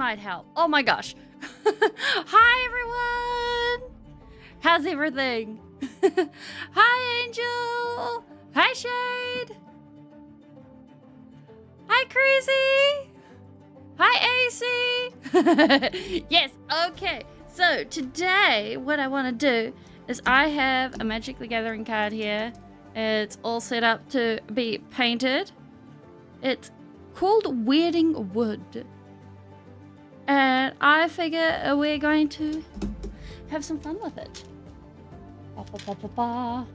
might help. Oh my gosh. Hi, everyone. How's everything? Hi, Angel. Hi, Shade. Hi, Crazy. Hi, AC. Yes, okay. So today, what I want to do is I have a Magic the Gathering card here. It's all set up to be painted. It's called Wedding Wood. And I figure we're going to have some fun with it. Ba, ba, ba, ba, ba.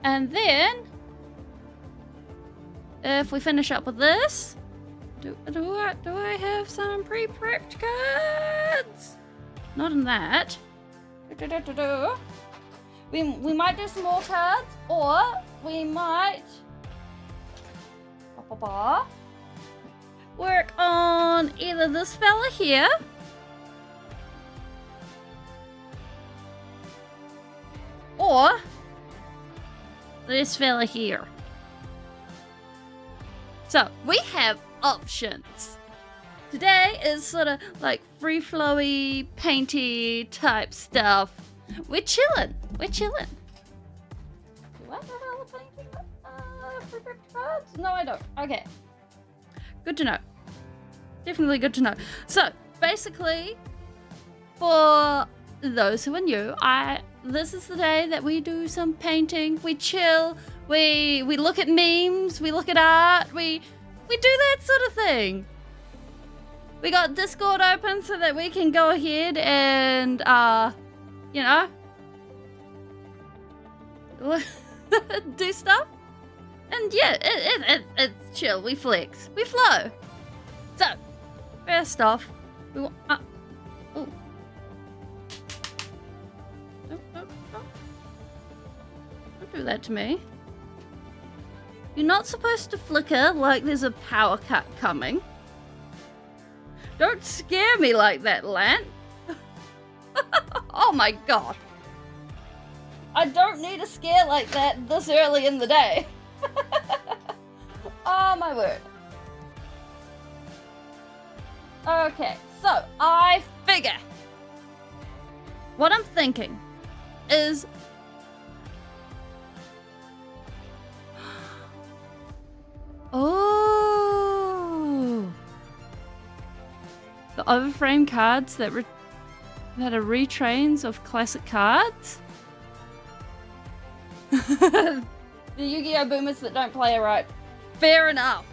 And then, if we finish up with this, do I have some pre-prepped cards? Not in that. We might do some more cards, or we might work on either this fella here, or this fella here. So we have options. Today is sort of like free flowy, painty type stuff. We're chilling. We're chilling. Do I have all the painting pre-prepped cards? No, I don't. Okay. Good to know. Definitely good to know. So basically, for those who are new, this is the day that we do some painting. We chill. We look at memes. We look at art. We do that sort of thing. We got Discord open so that we can go ahead and you know, do stuff. And yeah, it's chill. We flex. We flow. So, first off, we want. Oh. Don't do that to me. You're not supposed to flicker like there's a power cut coming. Don't scare me like that, Lan. Oh my god. I don't need a scare like that this early in the day. Oh my word. Okay, so I figure what I'm thinking is oh, the overframe cards that are retrains of classic cards. The Yu-Gi-Oh! Boomers that don't play it right. Fair enough.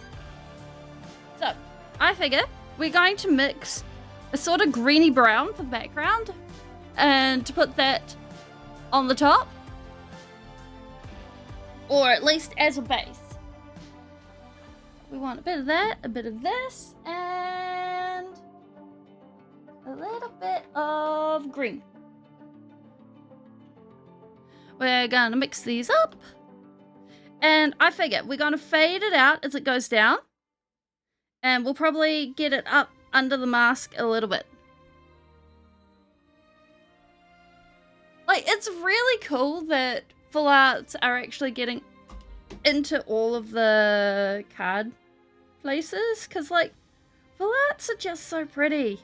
So, I figure we're going to mix a sort of greeny brown for the background and to put that on the top. Or at least as a base. We want a bit of that, a bit of this, and a little bit of green. We're gonna mix these up. And I figure we're gonna fade it out as it goes down. And we'll probably get it up under the mask a little bit. Like, it's really cool that full arts are actually getting into all of the card places. Because, like, full arts are just so pretty.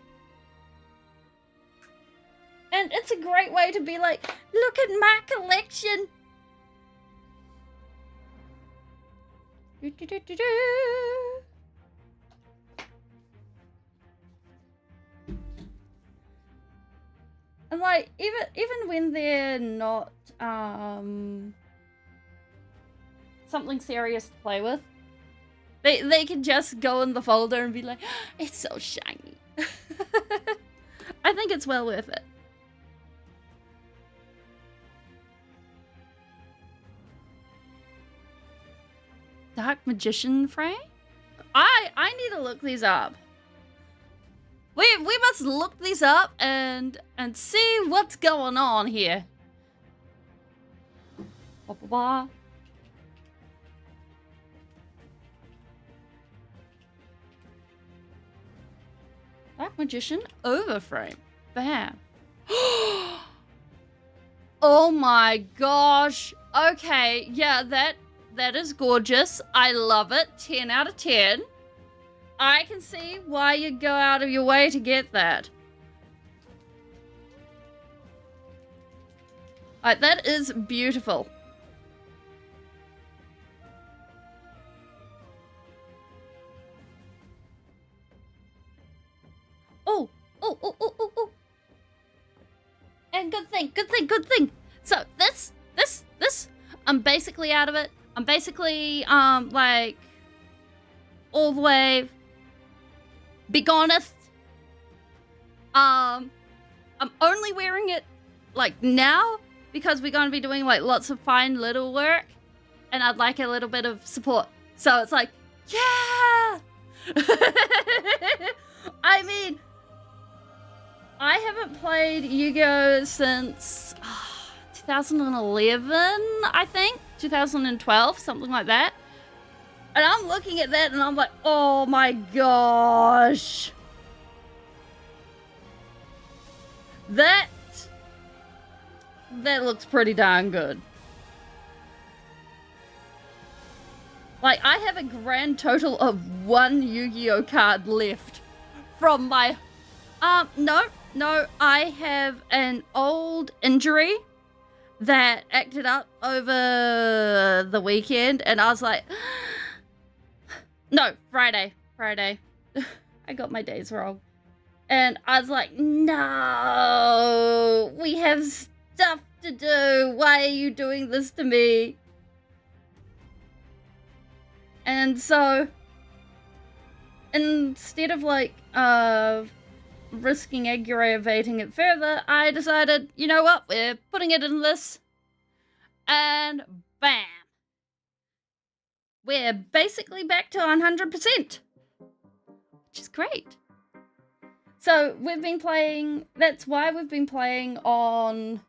And it's a great way to be like, look at my collection. And like, even when they're not something serious to play with, they can just go in the folder and be like, oh, it's so shiny. I think it's well worth it. Dark Magician frame? I need to look these up. We must look these up and see what's going on here. Ba, ba, ba. Dark Magician overframe. Bam. Oh my gosh. Okay, yeah, that is gorgeous. I love it. 10 out of 10. I can see why you'd go out of your way to get that. Like, that is beautiful. Oh, oh, oh, oh, oh, oh. And good thing. So this, I'm basically out of it. I'm basically, like, all the way begoneth. I'm only wearing it, like, now because we're going to be doing, like, lots of fine little work, and I'd like a little bit of support. So it's like, yeah! I mean, I haven't played Yu-Gi-Oh! Since 2011, I think. 2012, something like that. And I'm looking at that and I'm like, oh my gosh. That looks pretty darn good. Like, I have a grand total of 1 Yu-Gi-Oh! Card left from my... No, I have an old injury that acted up over the weekend, and I was like... No, Friday. I got my days wrong. And I was like, no, we have stuff to do. Why are you doing this to me? And so, instead of like, risking aggravating it further, I decided, you know what, we're putting it in this. And bam. We're basically back to 100%. Which is great. So, we've been playing, that's why we've been playing on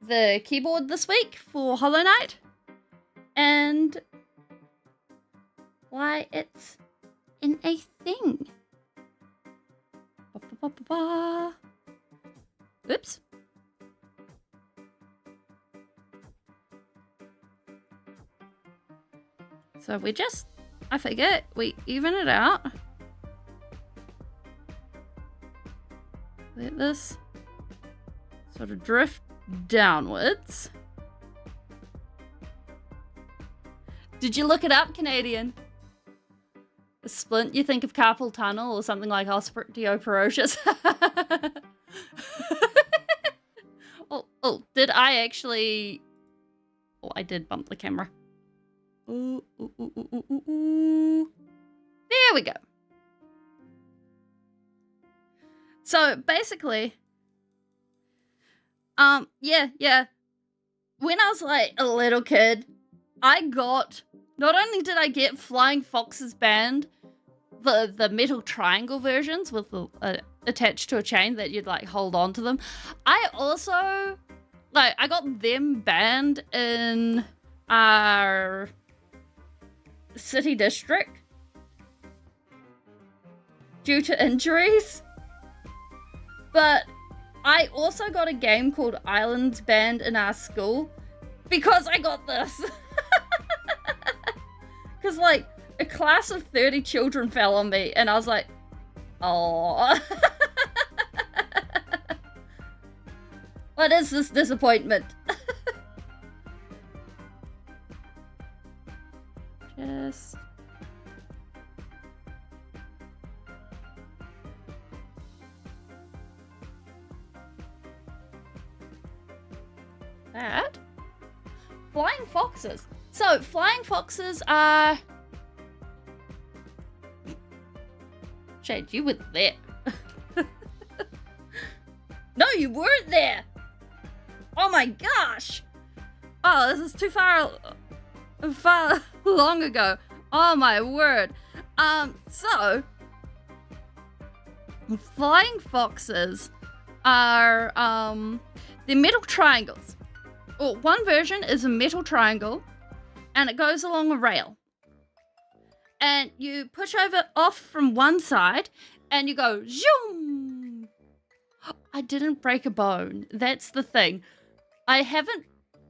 the keyboard this week for Hollow Knight. And why it's in a thing. Oops. So I forget, we even it out. Let this sort of drift downwards. Did you look it up, Canadian? A splint, you think of carpal tunnel or something like osteoporosis? oh, did I actually... Oh, I did bump the camera. Ooh. There we go. So, basically... Yeah. When I was, like, a little kid, not only did I get Flying Fox's band, the metal triangle versions with the attached to a chain that you'd like hold on to them, I also I got them banned in our city district due to injuries. But I also got a game called Islands banned in our school because I got this. Because, like, a class of 30 children fell on me, and I was like, oh. What is this disappointment? Just... that? Flying foxes. So, flying foxes are... Shade, you were there. No, you weren't there! Oh my gosh! Oh, this is too far long ago. Oh my word. So... Flying foxes are, they're metal triangles. Well, one version is a metal triangle, and it goes along a rail. And you push off from one side, and you go zoom. I didn't break a bone. That's the thing. I've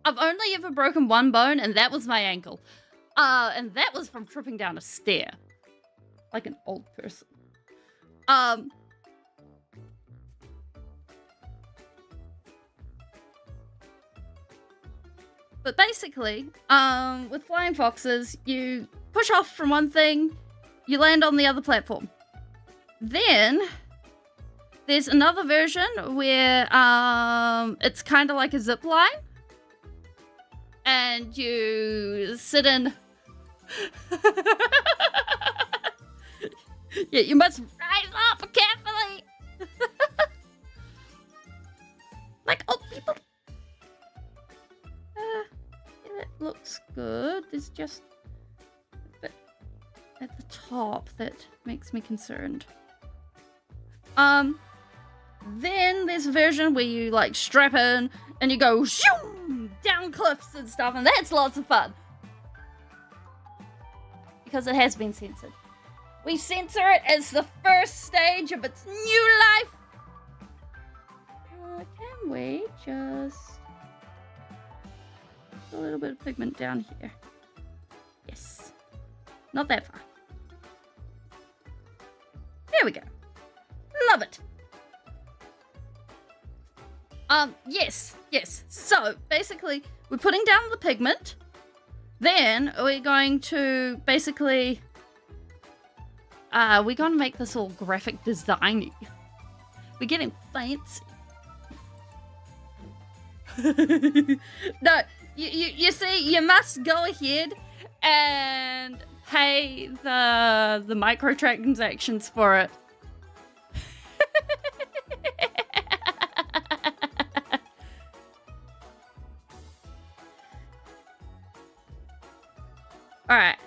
only ever broken one bone, and that was my ankle. And that was from tripping down a stair. like an old person. But basically, with flying foxes, you push off from one thing, you land on the other platform. Then there's another version where it's kind of like a zip line, and you sit in. Yeah, you must rise up carefully. Like old people. Yeah, that looks good. There's just a bit at the top that makes me concerned. Then there's a version where you like strap in and you go shoom, down cliffs and stuff, and that's lots of fun. Because it has been censored. We censor it as the first stage of its new life. Can we just... a little bit of pigment down here. Yes. Not that far. There we go. Love it. Yes. So, basically, we're putting down the pigment. Then, we're going to basically... we're going to make this all graphic designy. We're getting fancy. No, you see, you must go ahead and pay the microtransactions for it. Alright.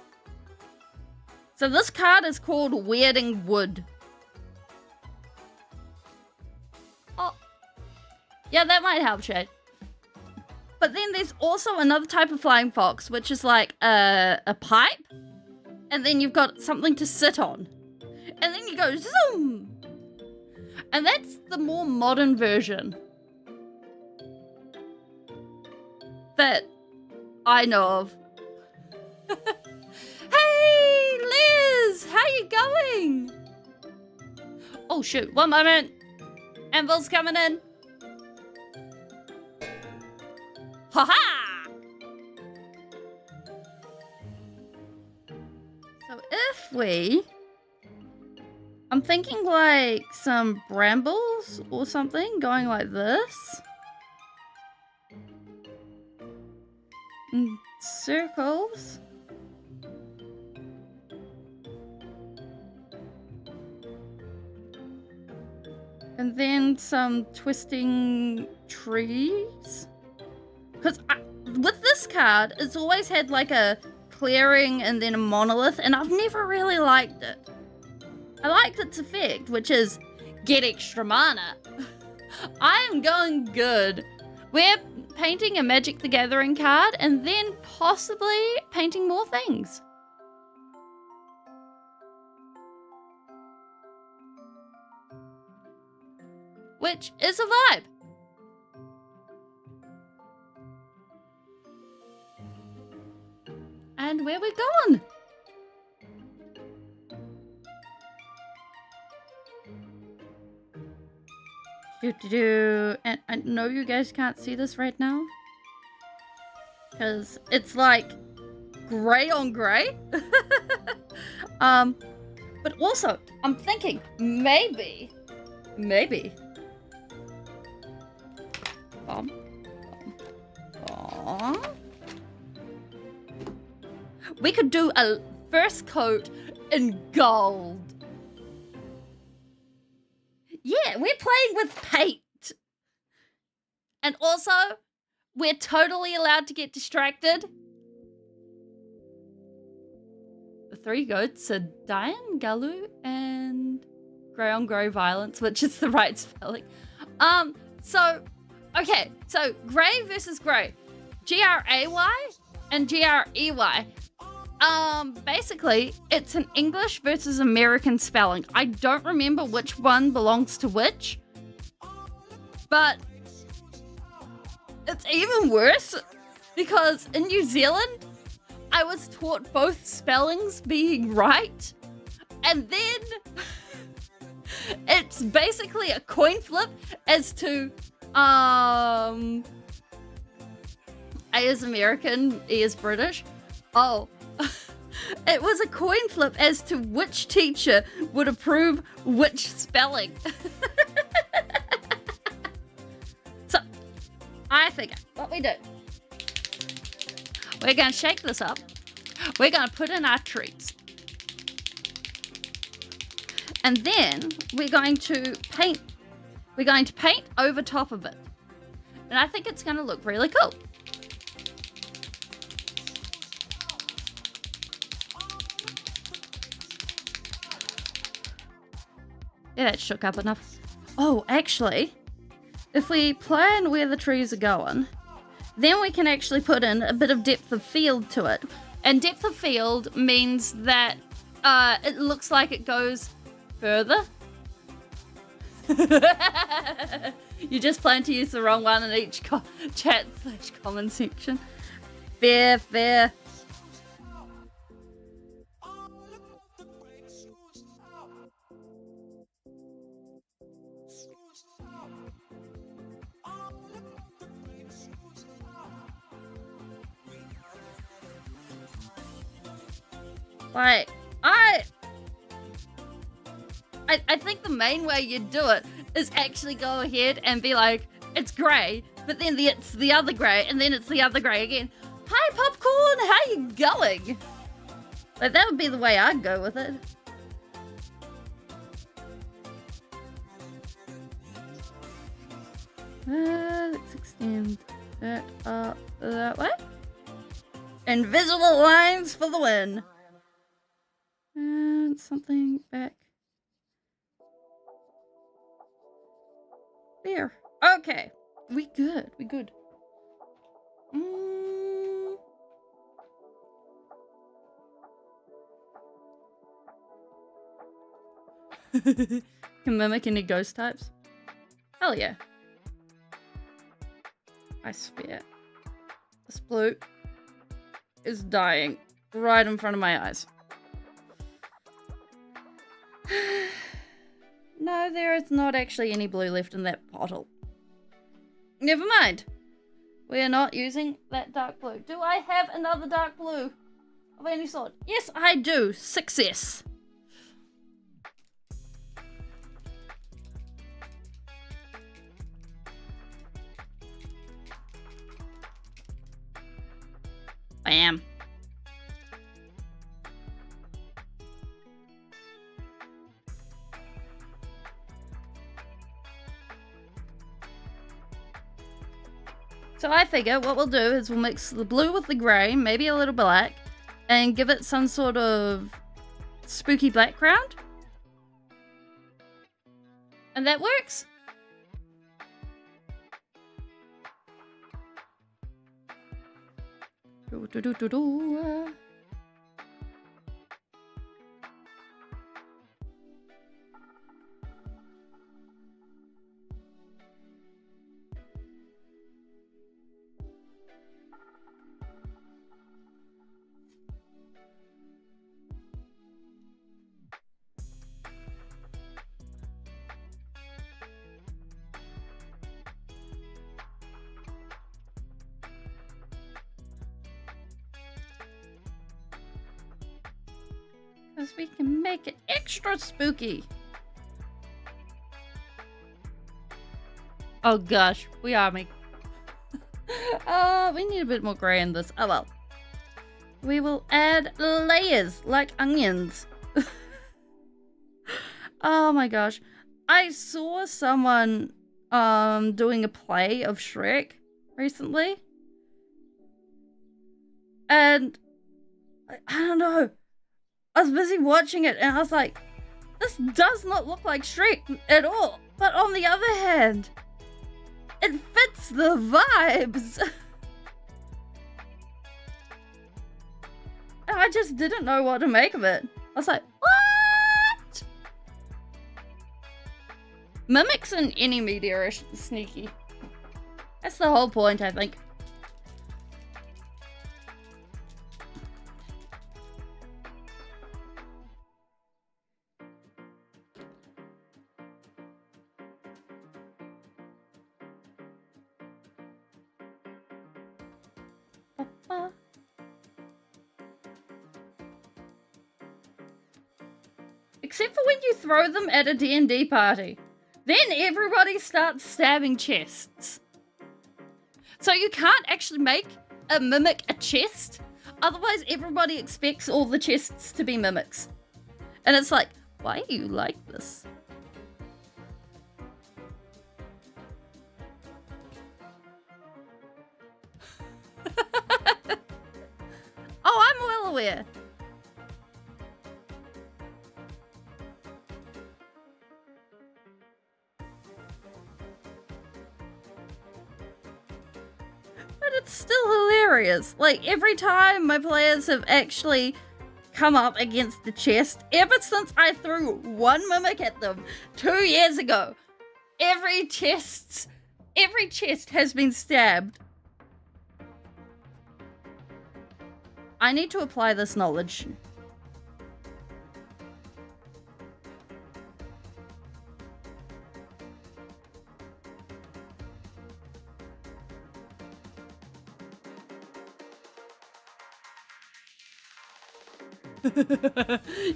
So this card is called Wedding Wood. Oh. Yeah, that might help, Shade. But then there's also another type of flying fox, which is like a pipe. And then you've got something to sit on. And then you go zoom. And that's the more modern version that I know of. Hey, Liz! How you going? Oh, shoot. One moment. Anvil's coming in. Ha-ha! So if we... I'm thinking like some brambles or something going like this. And circles. And then some twisting trees. Because with this card, it's always had like a clearing and then a monolith, and I've never really liked it. I liked its effect, which is get extra mana. I am going good. We're painting a Magic the Gathering card and then possibly painting more things. Which is a vibe. And where we going? And I know you guys can't see this right now. Because it's like gray on gray. But also, I'm thinking maybe. We could do a first coat in gold. Yeah, we're playing with paint. And also, we're totally allowed to get distracted. The three goats are Diane, Galu, and Grey on Grey Violence, which is the right spelling. Okay, so Grey versus Grey. G-R-A-Y and G-R-E-Y. Basically, it's an English versus American spelling. I don't remember which one belongs to which, but it's even worse because in New Zealand, I was taught both spellings being right, And then it's basically a coin flip as to A is American, E is British. Oh. It was a coin flip as to which teacher would approve which spelling. So, I figure what we do. We're going to shake this up. We're going to put in our treats. And then we're going to paint. We're going to paint over top of it. And I think it's going to look really cool. Yeah, that shook up enough. Oh, actually, if we plan where the trees are going, then we can actually put in a bit of depth of field to it. And depth of field means that it looks like it goes further. You just plan to use the wrong one in each chat/comment section. Fair, fair. Like, I think the main way you do it is actually go ahead and be like, it's grey, but then it's the other grey, and then it's the other grey again. Hi, Popcorn, how you going? Like, that would be the way I'd go with it. Let's extend that up that way. Invisible lines for the win. And something back there. Okay, we good. We good. Can mimic any ghost types? Hell yeah. I swear. This blue is dying right in front of my eyes. No, there is not actually any blue left in that bottle. Never mind. We are not using that dark blue. Do I have another dark blue of any sort? Yes, I do. Success. Bam. So I figure what we'll do is we'll mix the blue with the grey, maybe a little black, and give it some sort of spooky background. And that works. Because we can make it extra spooky. Oh gosh, we are making... we need a bit more grey in this. Oh well. We will add layers like onions. Oh my gosh. I saw someone doing a play of Shrek recently. And I don't know. I was busy watching it and I was like, this does not look like Shrek at all. But on the other hand, it fits the vibes. And I just didn't know what to make of it. I was like, what? Mimics in any media are sneaky. That's the whole point, I think. ba. Except for when you throw them at a D&D party. Then everybody starts stabbing chests. So you can't actually make a mimic a chest. Otherwise everybody expects all the chests to be mimics. And it's like, why are you like this? Oh, I'm well aware. But it's still hilarious. Like, every time my players have actually come up against the chest, ever since I threw one mimic at them 2 years ago, every chest has been stabbed. I need to apply this knowledge.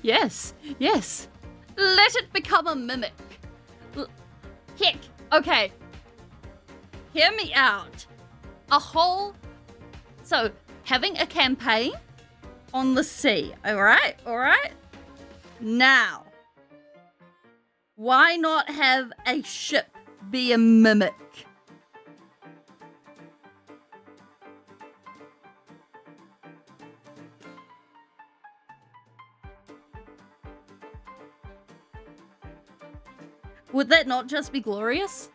Yes, yes. Let it become a mimic. Heck, okay. Hear me out. So, having a campaign on the sea, alright? Now, why not have a ship be a mimic? Would that not just be glorious?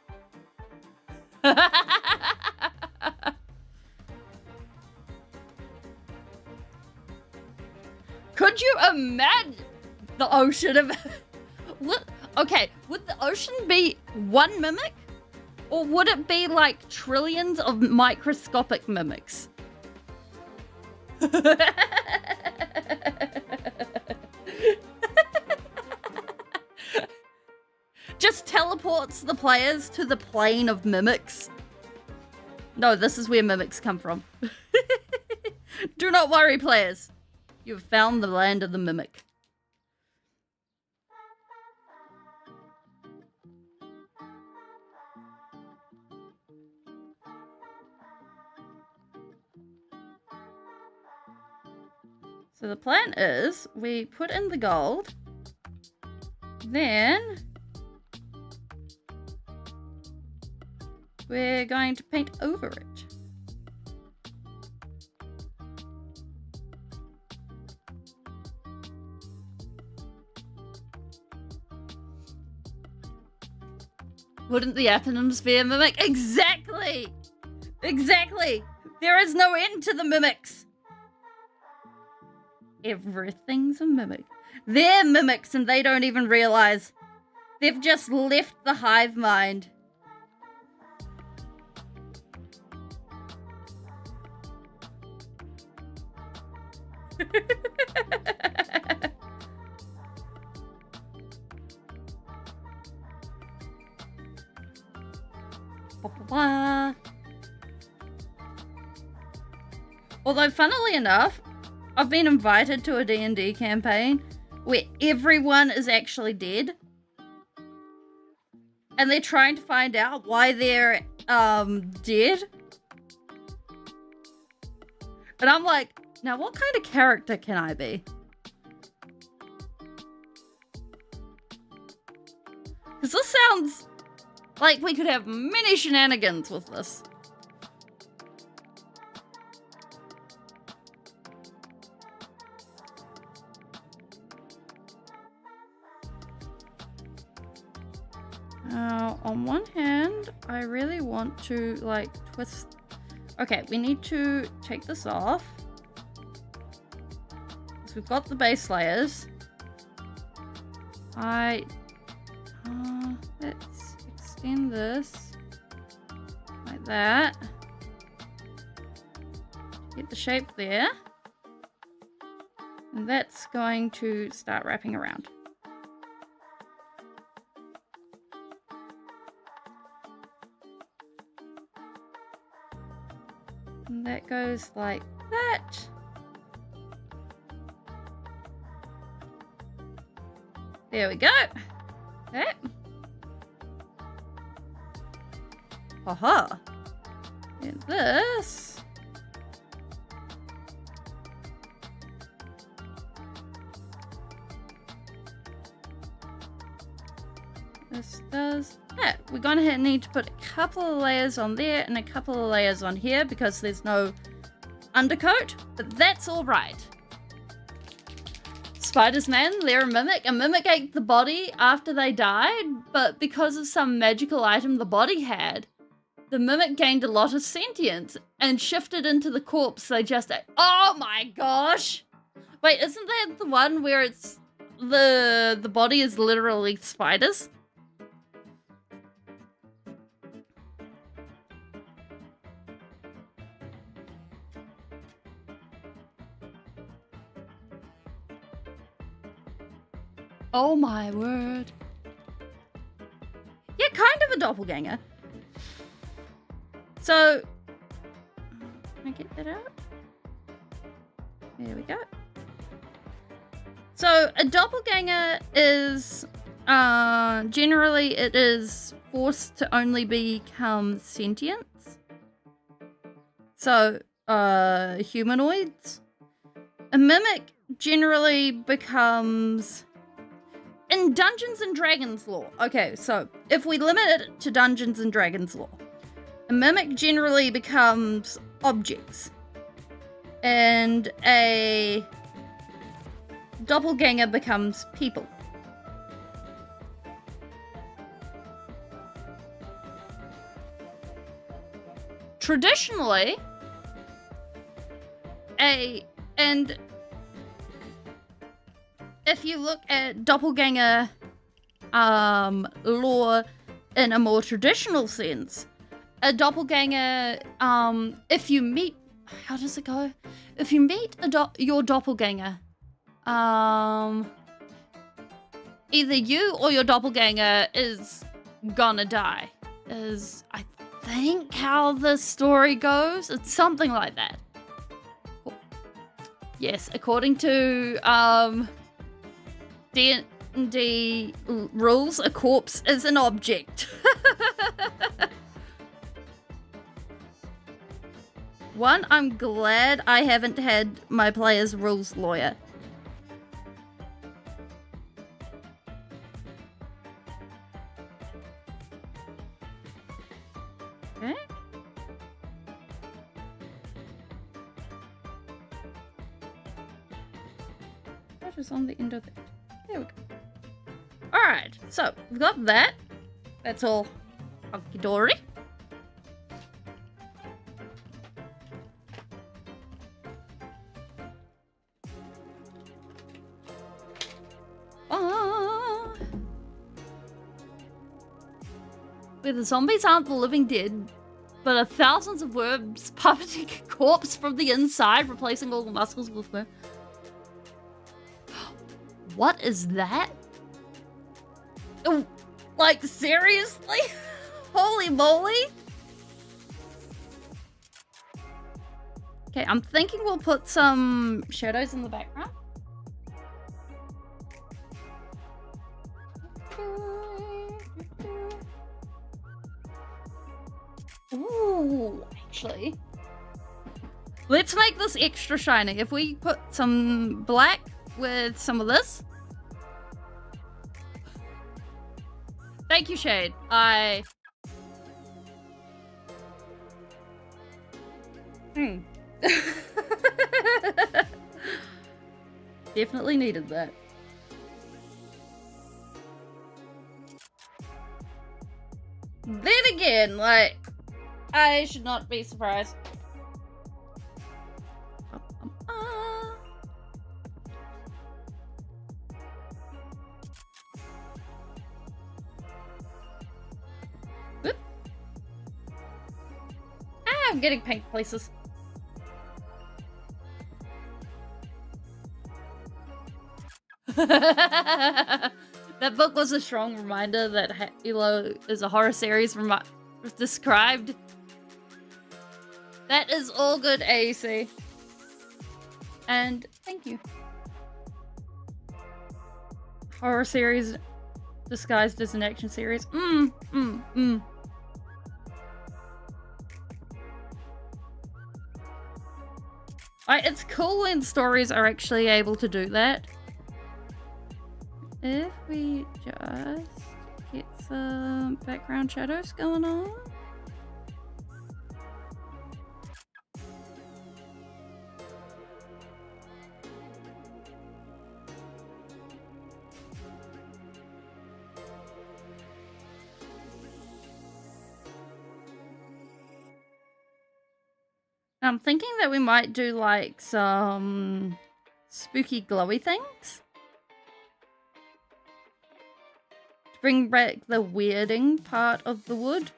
Could you imagine the ocean of... Okay, would the ocean be one mimic? Or would it be like trillions of microscopic mimics? Just teleports the players to the plane of mimics. No, this is where mimics come from. Do not worry, players. You've found the land of the mimic. So the plan is we put in the gold, then we're going to paint over it. Wouldn't the atmosphere mimic? Exactly! Exactly! There is no end to the mimics! Everything's a mimic. They're mimics and they don't even realize. They've just left the hive mind. Although, funnily enough, I've been invited to a D&D campaign where everyone is actually dead. And they're trying to find out why they're dead. And I'm like, now what kind of character can I be? Because this sounds like we could have many shenanigans with this. Now, on one hand, I really want to, like, twist... Okay, we need to take this off. So we've got the base layers. Let's extend this like that. Get the shape there. And that's going to start wrapping around. And that goes like that. There we go. Okay. Aha. And this. This does that. We're going to need to put a couple of layers on there and a couple of layers on here because there's no undercoat, but that's all right. Spiders, man, they're a mimic. A mimic ate the body after they died, but because of some magical item the body had, the mimic gained a lot of sentience and shifted into the corpse they just ate. Oh my gosh! Wait, isn't that the one where it's the body is literally spiders? Oh my word. Yeah, kind of a doppelganger. So, can I get that out? There we go. So, a doppelganger is, generally it is forced to only become sentient. So, humanoids. A mimic generally becomes... in Dungeons and Dragons lore. Okay, so if we limit it to Dungeons and Dragons lore, a mimic generally becomes objects, and a doppelganger becomes people. Traditionally, and if you look at doppelganger lore in a more traditional sense, a doppelganger, if you meet, how does it go? If you meet your doppelganger, either you or your doppelganger is gonna die, is I think how the story goes. It's something like that. Yes, according to D&D rules, a corpse is an object. One, I'm glad I haven't had my player's rules lawyer. Okay. What is on the end of it? There we go. Alright, so we've got that. That's all hunky-dory. Where the zombies aren't the living dead, but are thousands of worms puppeting a corpse from the inside, replacing all the muscles with fur. What is that? Oh, like, seriously? Holy moly? Okay, I'm thinking we'll put some shadows in the background. Ooh, actually. Let's make this extra shiny. If we put some black with some of this. Thank you, Shade. Definitely needed that. Then again, like, I should not be surprised. Whoop. I'm getting paint places. That book was a strong reminder that Halo is a horror series described. That is all good, AC. And thank you. Horror series disguised as an action series. It's cool when stories are actually able to do that. If we just get some background shadows going on. I'm thinking that we might do like some spooky glowy things. To bring back the weirding part of the wood.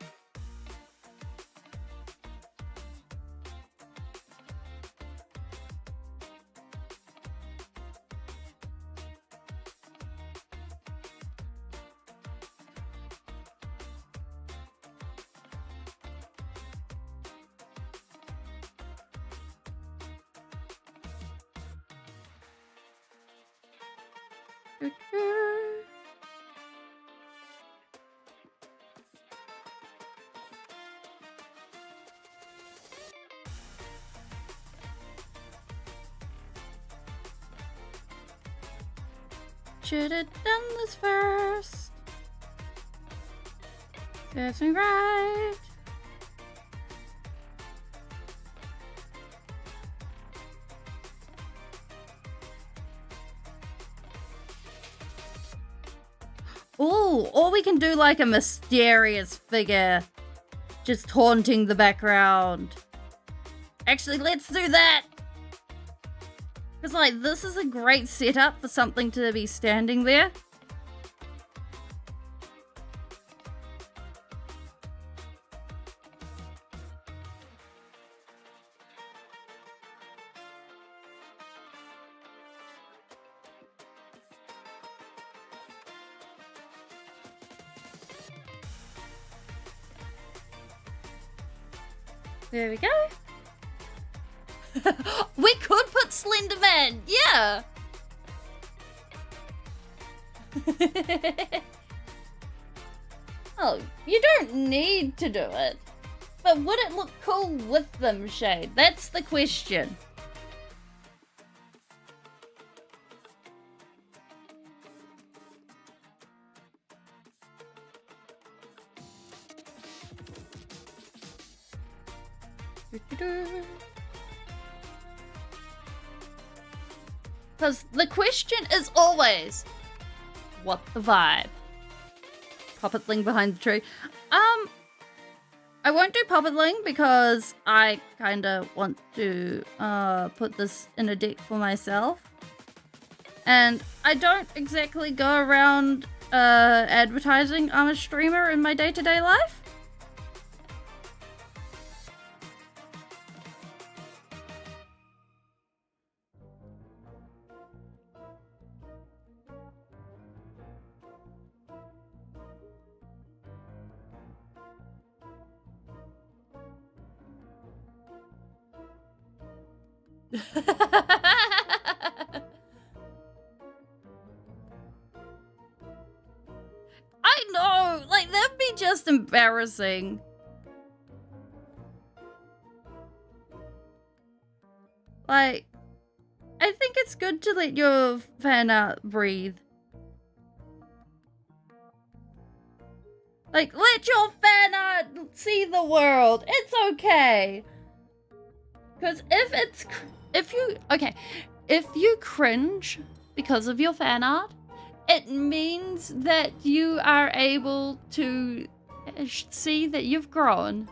Should have done this first. That's right. Ooh, or we can do like a mysterious figure just haunting the background. Actually, let's do that. Because, like, this is a great setup for something to be standing there. There we go. We could put Slenderman, yeah. Oh, you don't need to do it. But would it look cool with them, Shade? That's the question. Because the question is always, what the vibe? Puppetling behind the tree. I won't do Puppetling because I kinda want to put this in a deck for myself. And I don't exactly go around advertising I'm a streamer in my day-to-day life. I know, like, that'd be just embarrassing. Like, I think it's good to let your fan art breathe. Like, let your fan art see the world. It's okay. Because if you cringe because of your fan art, it means that you are able to see that you've grown.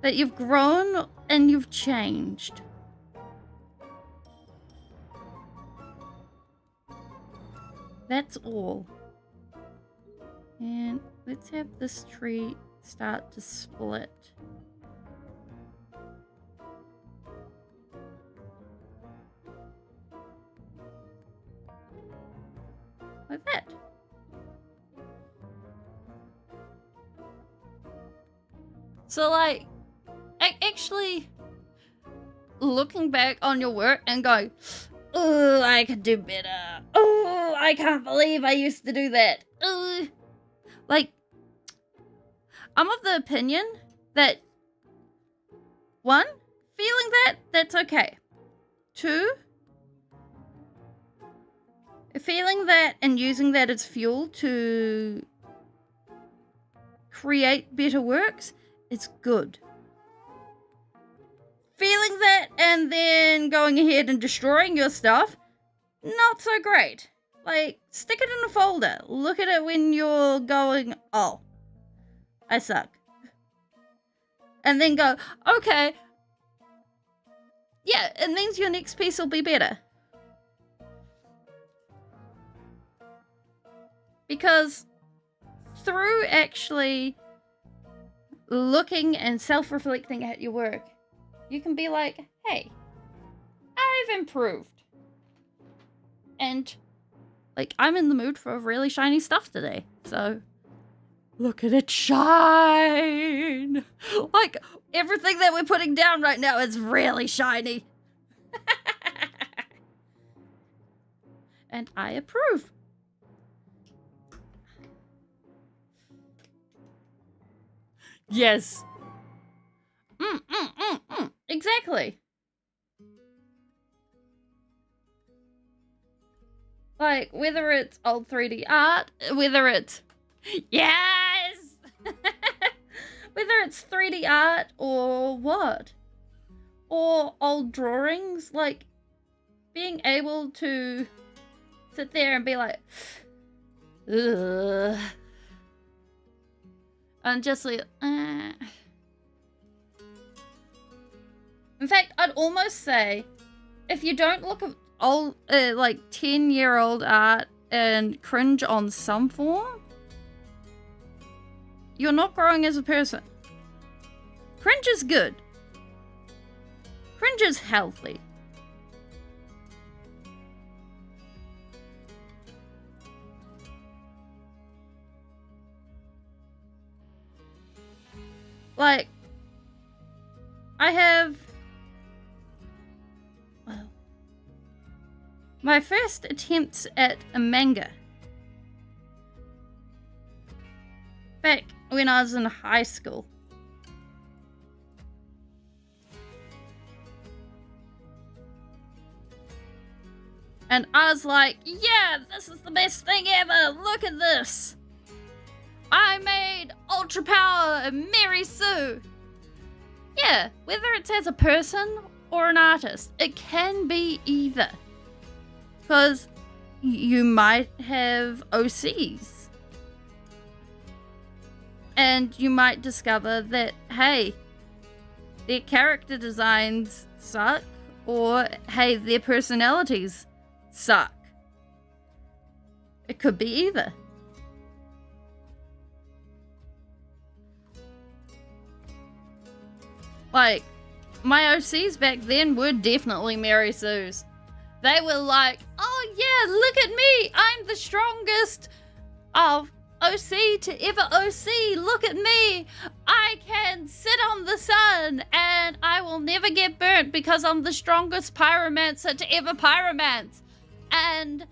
That you've grown and you've changed. That's all. And let's have this tree start to split. Like that. So like, actually looking back on your work and going, oh, I could do better. Oh, I can't believe I used to do that. Like, I'm of the opinion that, one, feeling that's okay. Two, feeling that and using that as fuel to create better works, it's good. Feeling that and then going ahead and destroying your stuff, not so great. Like, stick it in a folder. Look at it when you're going, oh, I suck. And then go, okay, yeah, it means your next piece will be better. Because through actually looking and self-reflecting at your work, you can be like, hey, I've improved. And, like, I'm in the mood for really shiny stuff today. So, look at it shine. Like, everything that we're putting down right now is really shiny. And I approve. Yes. Exactly. Like, whether it's old 3D art, whether it's... Yes! Whether it's 3D art or what? Or old drawings, like, being able to sit there and be like, ugh. And just like, In fact, I'd almost say, if you don't look at old, like 10-year-old art and cringe on some form, you're not growing as a person. Cringe is good. Cringe is healthy. Like, I have... Well, my first attempts at a manga back when I was in high school. And I was like, yeah, this is the best thing ever. Look at this. I made Ultra Power and Mary Sue. Yeah, whether it's as a person or an artist, it can be either. Because you might have OCs. And you might discover that, hey, their character designs suck, or hey, their personalities suck. It could be either. Like, my OCs back then were definitely Mary Sue's. They were like, oh yeah, look at me, I'm the strongest of OC to ever OC, look at me, I can sit on the sun and I will never get burnt because I'm the strongest pyromancer to ever pyromance, and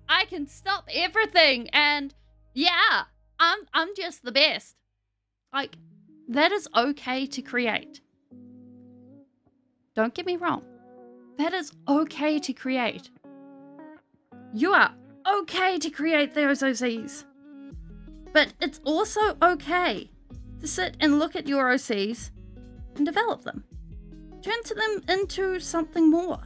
I can stop everything, and yeah, I'm just the best. Like, that is okay to create. Don't get me wrong. That is okay to create. You are okay to create those OCs. But it's also okay to sit and look at your OCs and develop them. Turn to them into something more.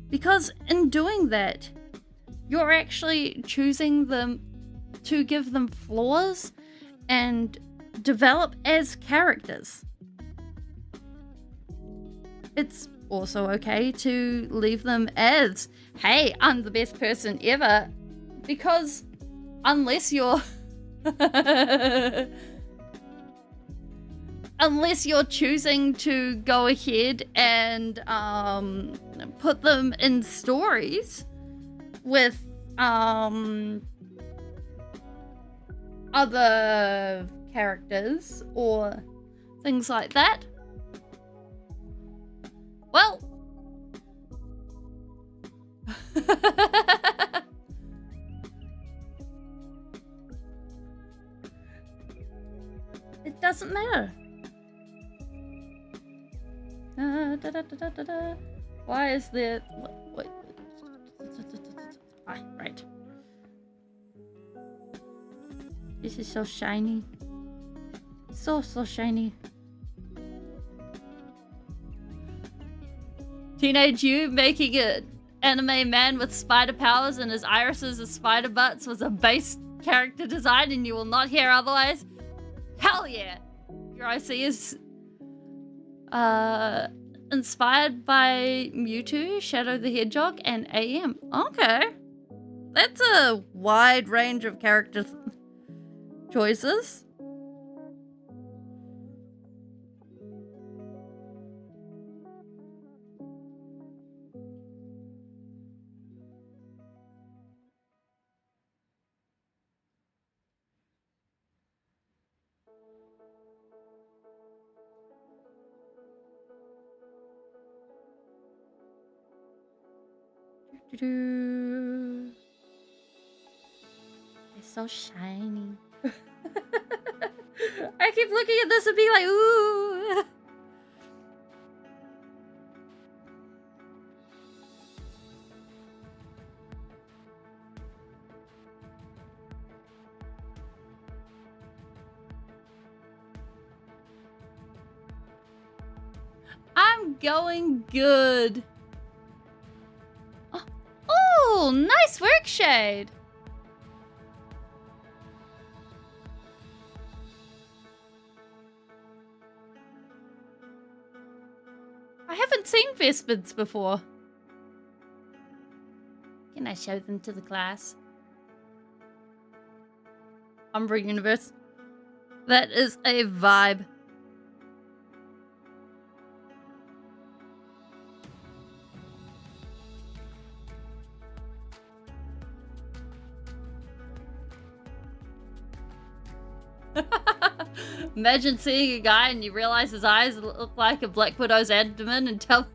Because in doing that, you're actually choosing them to give them flaws and develop as characters. It's also okay to leave them as, hey, I'm the best person ever, because unless you're unless you're choosing to go ahead and put them in stories with other characters or things like that. Well, it doesn't matter. Why is there... Wait. Ah, right. This is so shiny. So shiny. Teenage you making an anime man with spider powers and his irises as spider butts was a base character design and you will not hear otherwise? Hell yeah! Your IC is inspired by Mewtwo, Shadow the Hedgehog, and AM. Okay. That's a wide range of character choices. They're so shiny. I keep looking at this and being like, ooh. I'm going good. Oh, nice work, Shade. I haven't seen Vespids before. Can I show them to the class? Umbra Universe. That is a vibe. Imagine seeing a guy and you realize his eyes look like a Black Widow's abdomen and tell...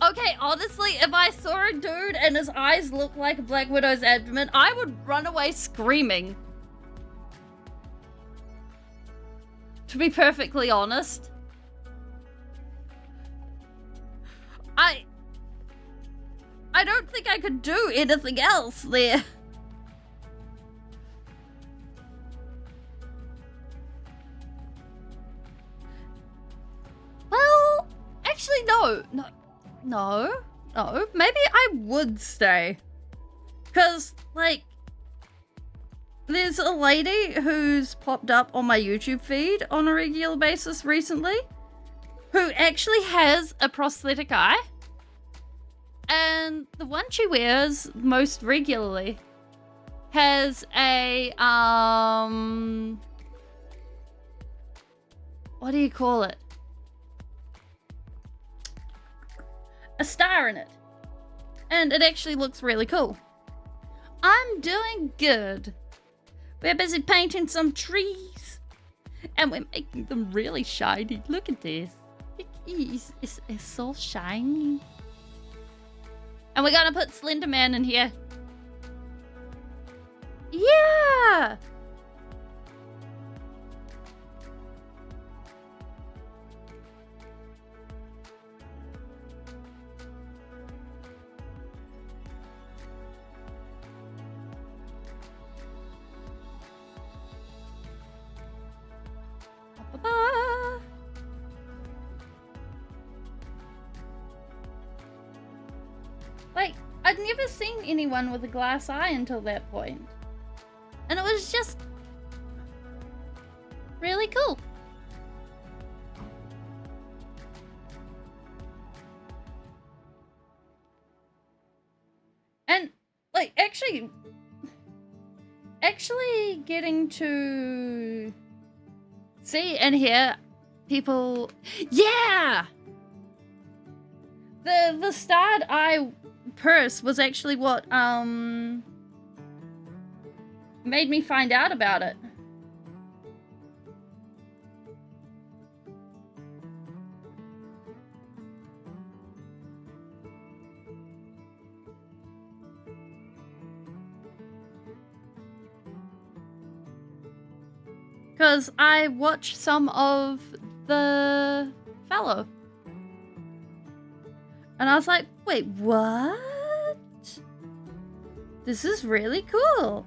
Okay, honestly, if I saw a dude and his eyes look like a Black Widow's abdomen, I would run away screaming. To be perfectly honest. I don't think I could do anything else there. Well, actually, no. Maybe I would stay. Because, like, there's a lady who's popped up on my YouTube feed on a regular basis recently who actually has a prosthetic eye. And the one she wears most regularly has a, what do you call it? A star in it. And it actually looks really cool. I'm doing good. We're busy painting some trees. And we're making them really shiny. Look at this. It's so shiny. And we're gonna put Slender Man in here. Yeah! Ba-ba-ba. Like, I'd never seen anyone with a glass eye until that point. And it was just really cool. And, like, actually getting to see and hear people... Yeah! The starred eye purse was actually what made me find out about it. Because I watched some of the fellow. And I was like, wait, what? This is really cool.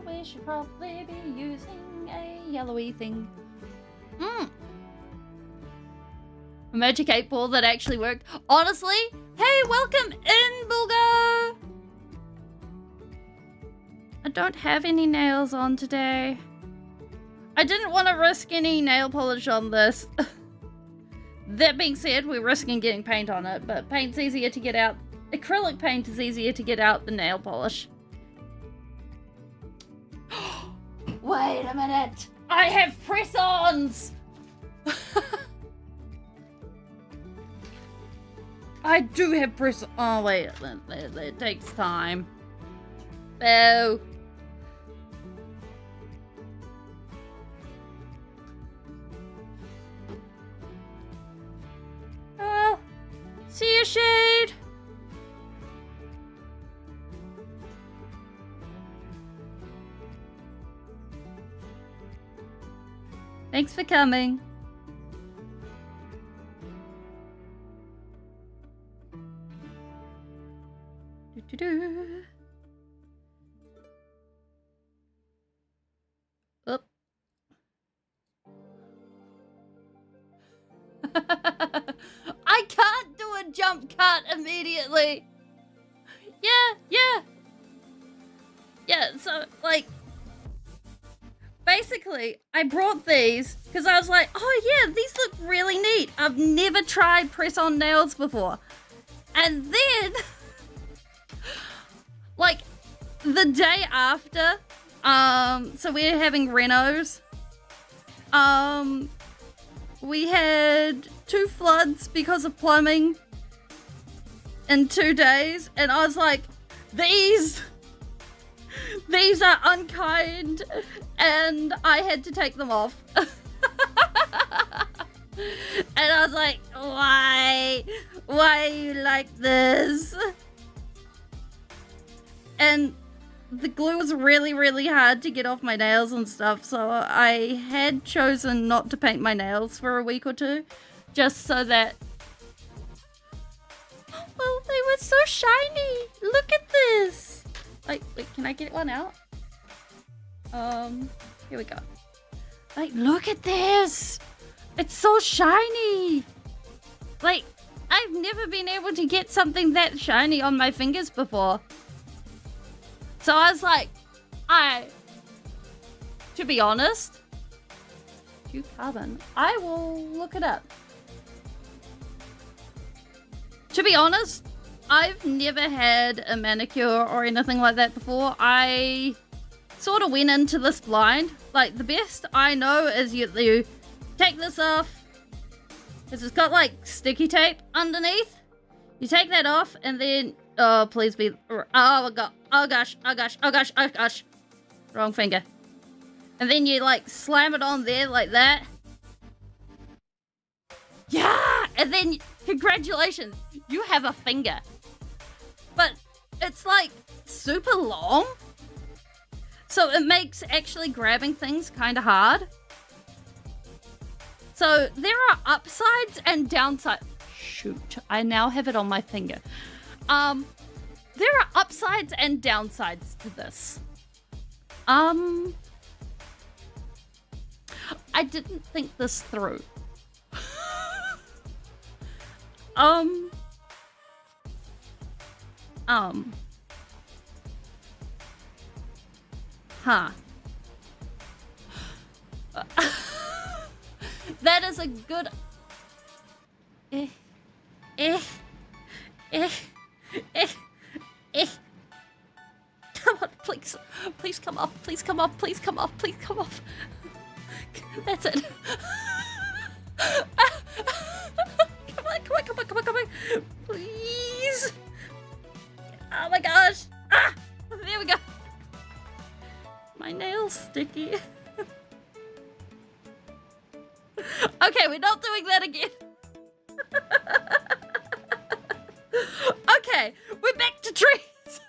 We should probably be using a yellowy thing. A magic 8 ball that actually worked. Honestly, hey, welcome in, Bulgo! I don't have any nails on today. I didn't want to risk any nail polish on this. That being said, we're risking getting paint on it, but paint's easier to get out. Acrylic paint is easier to get out than nail polish. Wait a minute! I have press-ons! I do have press-on. Oh, wait. That takes time. Oh. Oh. See you, Shade! Thanks for coming. Do-do-do. Oop. I can't do a jump cut immediately. Yeah, so, like, basically, I brought these because I was like, oh yeah, these look really neat. I've never tried press-on nails before. And then, like, the day after, so we're having renos. We had 2 floods because of plumbing in 2 days. And I was like, these are unkind, and I had to take them off. And I was like, why are you like this? And the glue was really, really hard to get off my nails and stuff, so I had chosen not to paint my nails for a week or 2, just so that, well, they were so shiny. Look at this. Like, wait, can I get one out? Here we go. Like, look at this. It's so shiny. Like, I've never been able to get something that shiny on my fingers before. So I was like, to be honest, carbon, I will look it up. To be honest, I've never had a manicure or anything like that before. I sort of went into this blind. Like, the best I know is you take this off, because it's got like sticky tape underneath. You take that off, and then, oh, please be, oh god, oh gosh, wrong finger. And then you like slam it on there like that. Yeah, and then congratulations, you have a finger. But it's like super long, so it makes actually grabbing things kind of hard. So there are upsides and downsides. Shoot, I now have it on my finger. There are upsides and downsides to this. I didn't think this through. Huh. That is a good... Eh. Eh. Eh. Eh. Eh. Come on, please. Please come off. Please come off. Please come off. Please come off. That's it. Come on, come on, come on, come on, come on. Please. Oh my gosh. Ah! There we go. My nail's sticky. Okay, we're not doing that again. Okay, we're back to trees.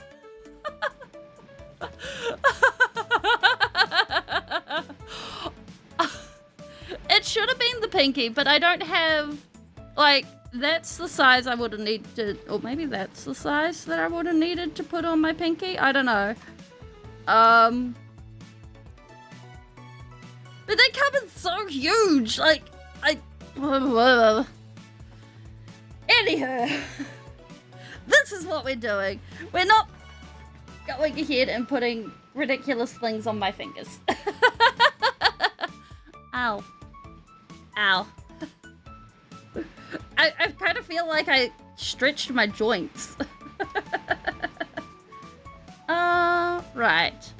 It should have been the pinky, but I don't have, like, that's the size I would have needed, or maybe that's the size that I would have needed to put on my pinky. I don't know. But they come in so huge, like, Anyhow, this is what we're doing. We're not going ahead and putting ridiculous things on my fingers. Ow. Ow. I kind of feel like I stretched my joints. Right.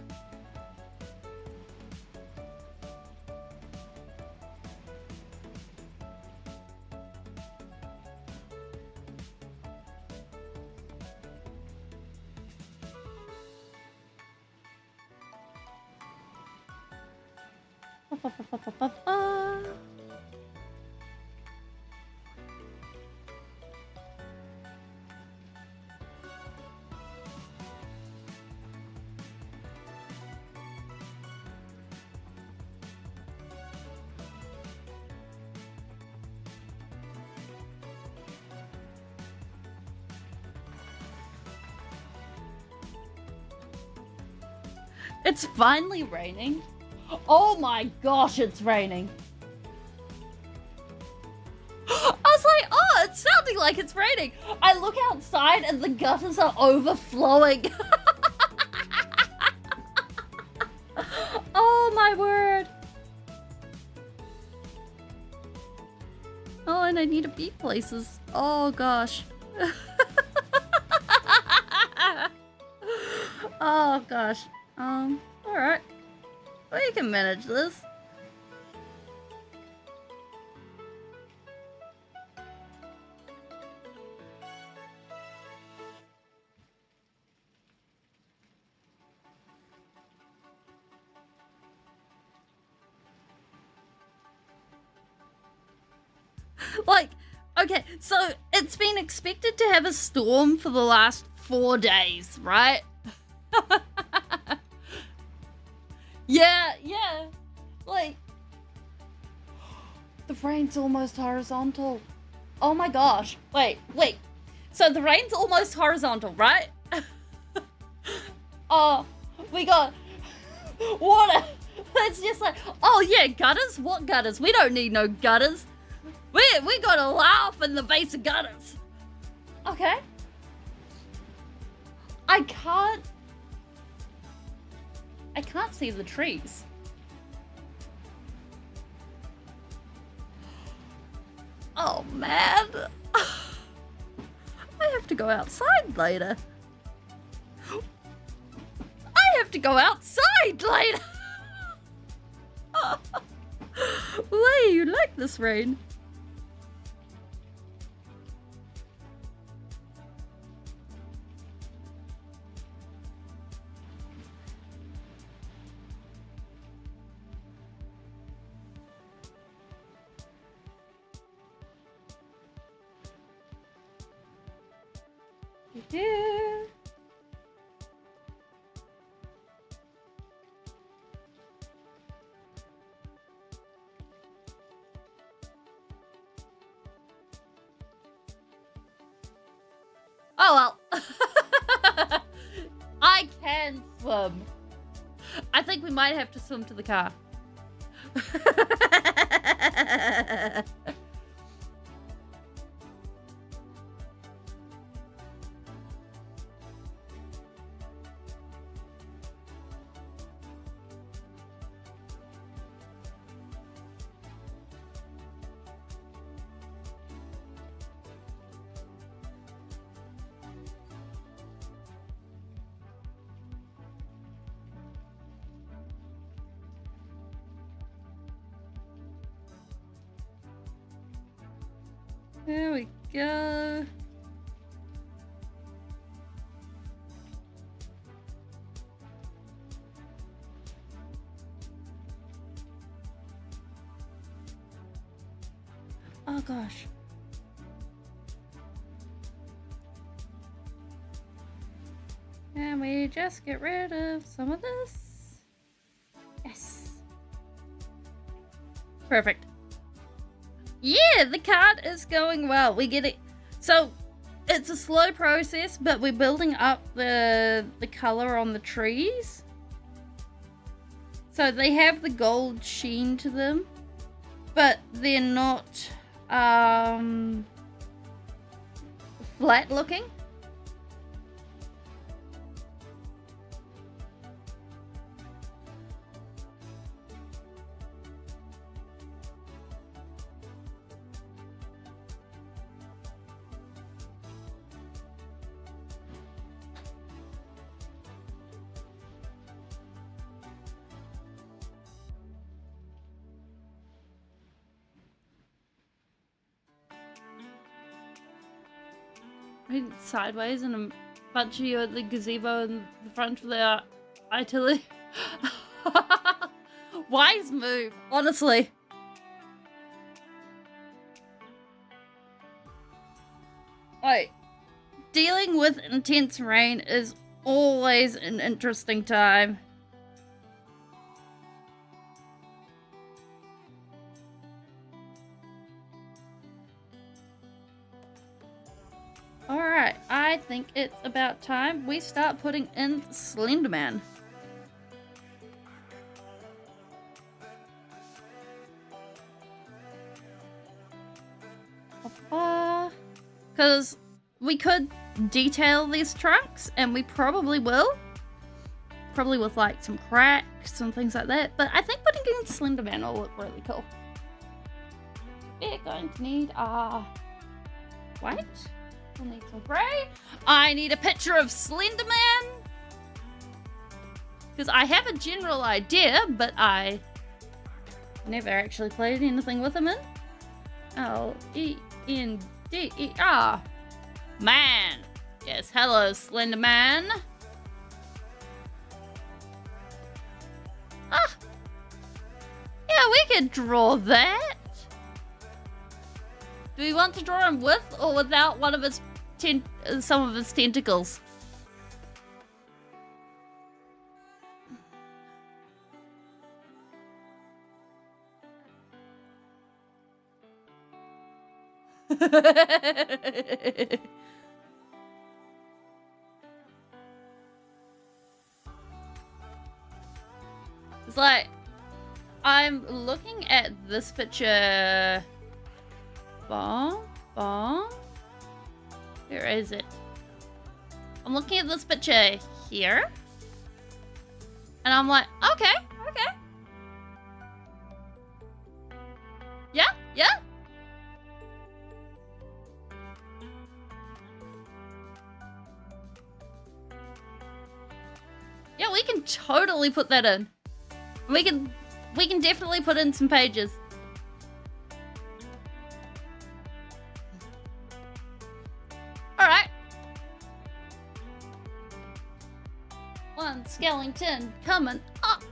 It's finally raining. Oh my gosh, it's raining. I was like, oh, it's sounding like it's raining. I look outside and the gutters are overflowing. Oh my word. Oh, and I need to be places. Oh gosh. Oh gosh. Alright. We can manage this. Like, okay, so it's been expected to have a storm for the last 4 days, right? Yeah. Like, the rain's almost horizontal. Oh my gosh. Wait. So the rain's almost horizontal, right? Oh, we got water. It's just like, oh yeah, gutters? What gutters? We don't need no gutters. We gotta laugh in the base of gutters. Okay. I can't see the trees. Oh man. I have to go outside later. Why you like this rain? Yeah. Oh well. I can swim. I think we might have to swim to the car. There we go. Oh gosh. Can we just get rid of some of this? Yes. Perfect. Yeah, the card is going well. We get it. So it's a slow process, but we're building up the color on the trees. So they have the gold sheen to them, but they're not flat looking. Sideways and a bunch of you at the gazebo in the front of the artillery. Wise move, honestly. Like, dealing with intense rain is always an interesting time. Alright, I think it's about time we start putting in Slenderman. Because we could detail these trunks, and we probably will. Probably with like some cracks and things like that. But I think putting in Slenderman will look really cool. We're going to need white. We'll need some grey. I need a picture of Slenderman. Because I have a general idea, but I never actually played anything with him in. L-E-N-D-E-R. Man. Yes, hello, Slenderman. Ah. Yeah, we could draw that. Do we want to draw him with or without one of his some of his tentacles? It's like, I'm looking at this picture. Where is it? I'm looking at this picture here. And I'm like, okay. Yeah. Yeah, we can totally put that in. We can definitely put in some pages. Alright. One skeleton coming up.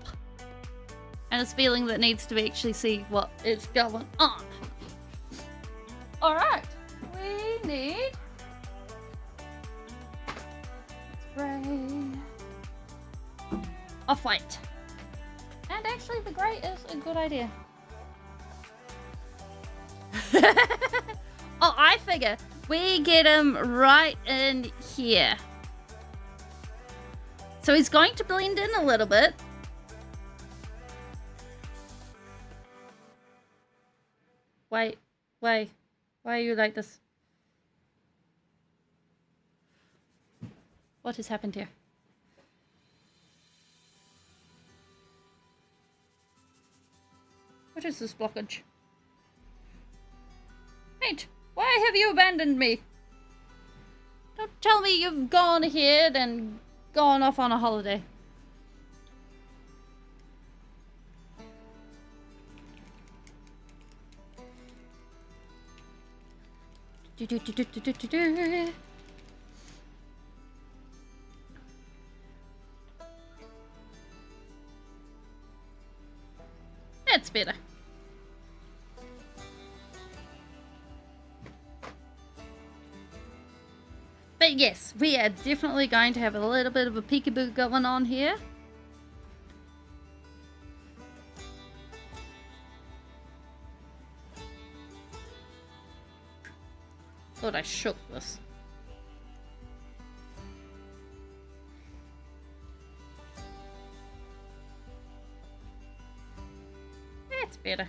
And a Speeling that needs to actually see what is going on. Alright. We need spray. Off-white. And actually the grey is a good idea. Oh, I figure we get him right in here. So he's going to blend in a little bit. Wait. Why are you like this? What has happened here? What is this blockage? Paint, why have you abandoned me? Don't tell me you've gone ahead and gone off on a holiday. That's better. But yes, we are definitely going to have a little bit of a peekaboo going on here. Thought I shook this. That's better.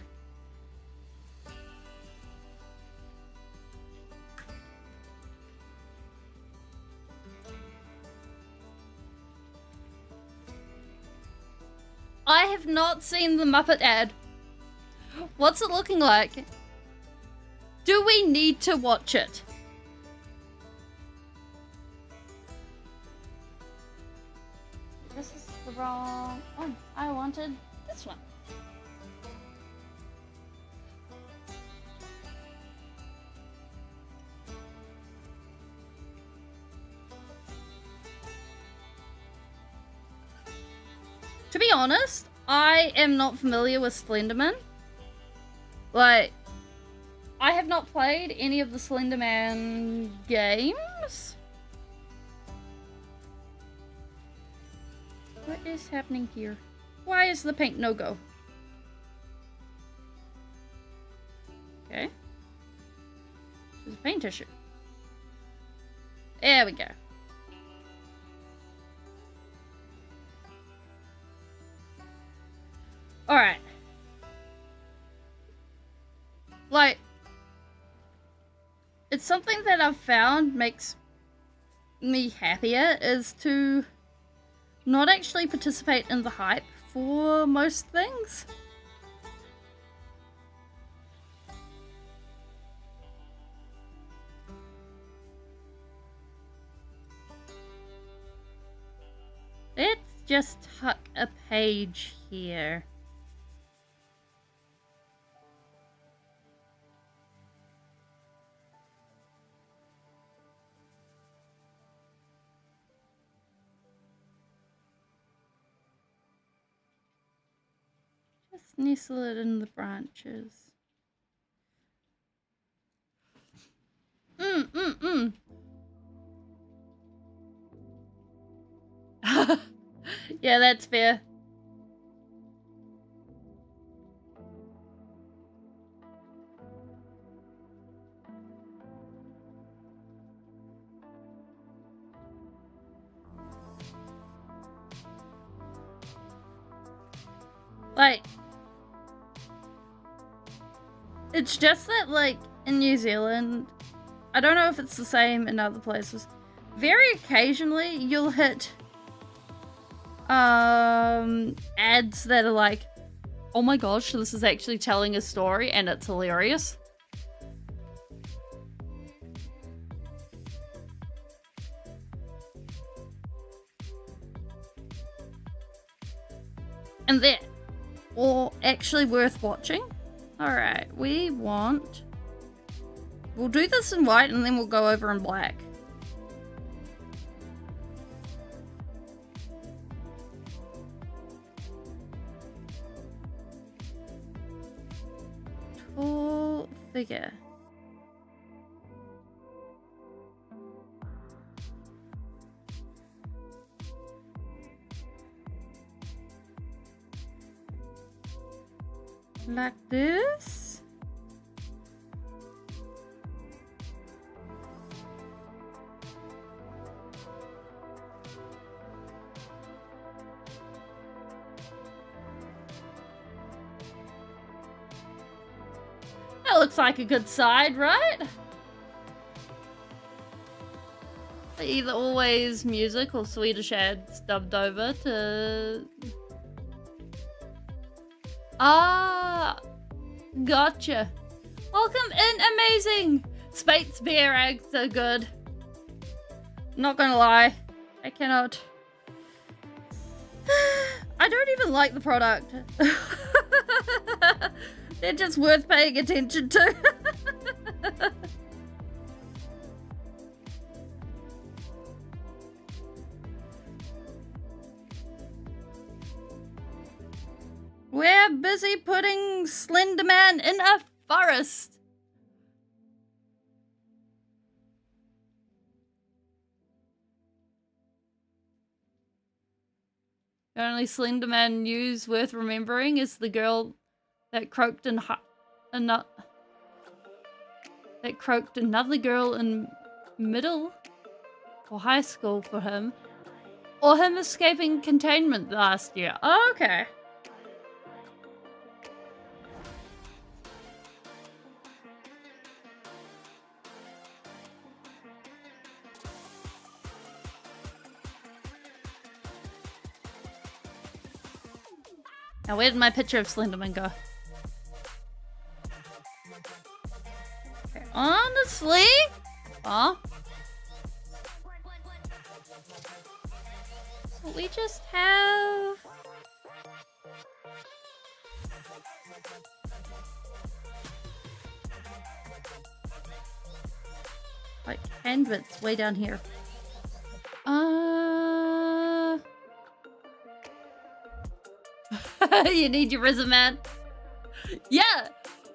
I have not seen the Muppet ad. What's it looking like? Do we need to watch it? This is the wrong one. I wanted this one. To be honest, I am not familiar with Slenderman. Like, I have not played any of the Slenderman games. What is happening here? Why is the paint no-go? Okay. There's a paint issue. There we go. Alright. Like, it's something that I've found makes me happier is to not actually participate in the hype for most things. Let's just tuck a page here. Just nestle it in the branches. Yeah, that's fair. Like, it's just that, like, in New Zealand, I don't know if it's the same in other places, very occasionally you'll hit ads that are like, oh my gosh, this is actually telling a story and it's hilarious. And they're all actually worth watching. Alright, we'll do this in white and then we'll go over in black. Tall figure. Like this. That looks like a good side, right? Either always music or Swedish ads dubbed over to... Ah, gotcha. Welcome in, amazing. Spate's beer eggs are good. Not gonna lie, I cannot. I don't even like the product. They're just worth paying attention to. busy putting Slender Man in a forest. The only Slender Man news worth remembering is the girl that croaked another girl in middle or high school for him, or him escaping containment last year. Oh, okay. Now, where did my picture of Slenderman go? Okay, honestly, so we just have like hand bits way down here. You need your risen man. Yeah.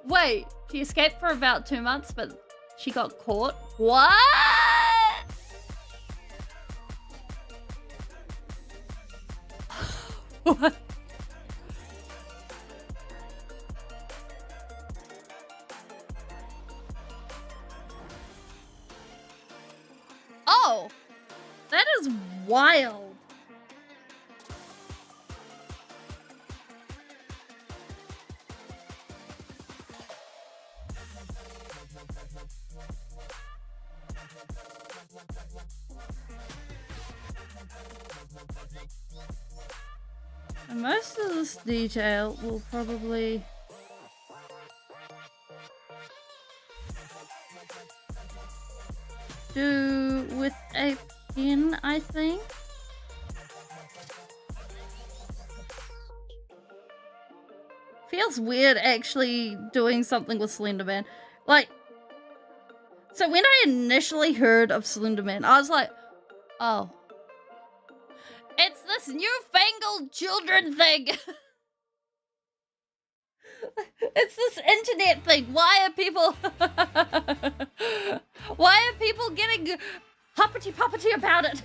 Wait. She escaped for about 2 months, but she got caught. What? What? Oh, that is wild. And most of this detail will probably do with a pen, I think. Feels weird actually doing something with Slenderman. Like, so when I initially heard of Slenderman, I was like, oh. It's this newfangled children thing. It's this internet thing. Why are people getting hoppity-poppity about it?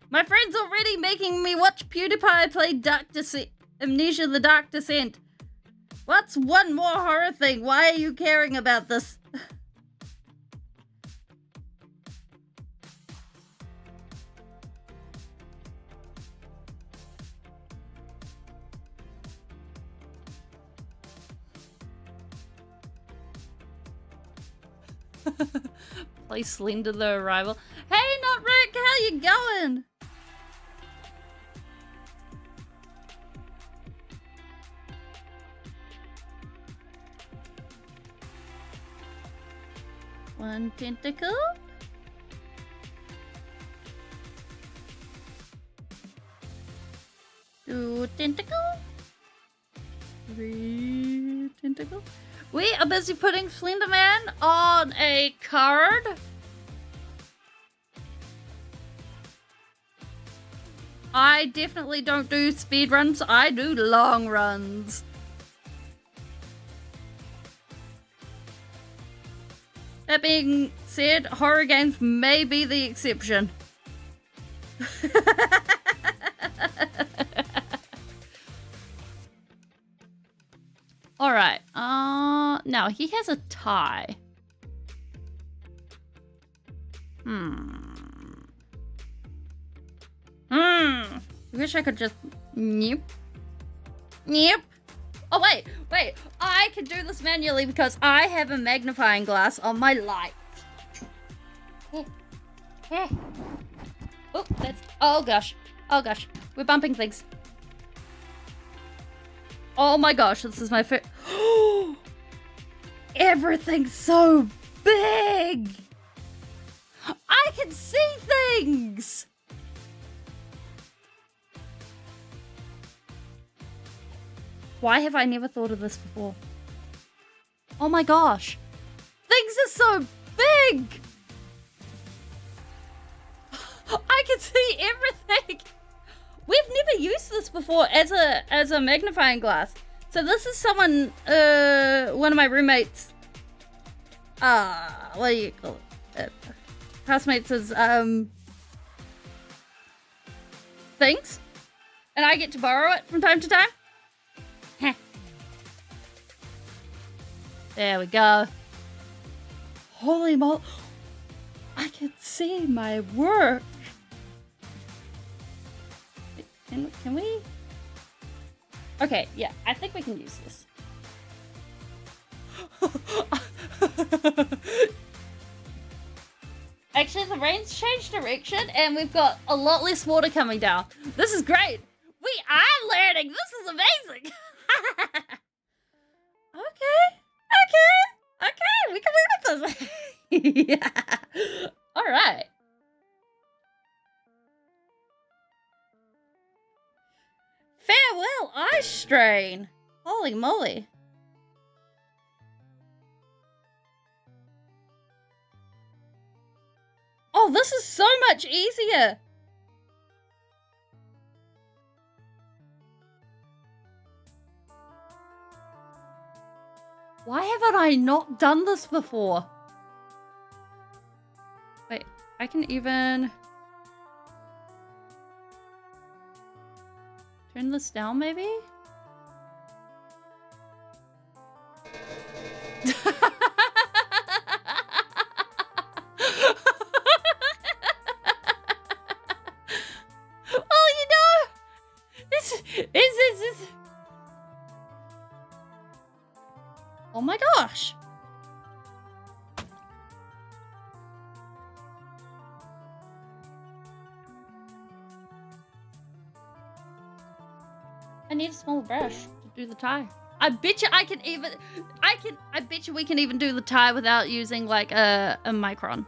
My friend's already making me watch PewDiePie play Amnesia the Dark Descent. What's one more horror thing? Why are you caring about this? Play Slender the Arrival. Hey, not Rick, how you going? One tentacle. Two tentacle. Three tentacle. We are busy putting Slenderman on a card. I definitely don't do speed runs. I do long runs. That being said, horror games may be the exception. Alright, now he has a tie. I wish I could just... Yep. Oh, wait. I can do this manually because I have a magnifying glass on my light. Oh, that's... Oh, gosh. We're bumping things. Oh, my gosh. This is my favorite... Everything's so big. I can see things. Why have I never thought of this before? Oh my gosh. Things are so big. I can see everything. We've never used this before as a magnifying glass. So this is someone, one of my roommates, what do you call it? Housemates' things. And I get to borrow it from time to time. Heh. There we go. Holy moly. I can see my work. Can we? Okay, yeah, I think we can use this. Actually, the rain's changed direction and we've got a lot less water coming down. This is great. We are learning. This is amazing. Okay, we can work with this. Yeah. All right. Farewell eye strain. Holy moly. Oh, this is so much easier. Why haven't I not done this before? Wait, I can even turn this down, maybe? Well, you know, this. Oh my gosh. I need a smaller brush to do the tie. I bet you I bet you we can even do the tie without using like a micron.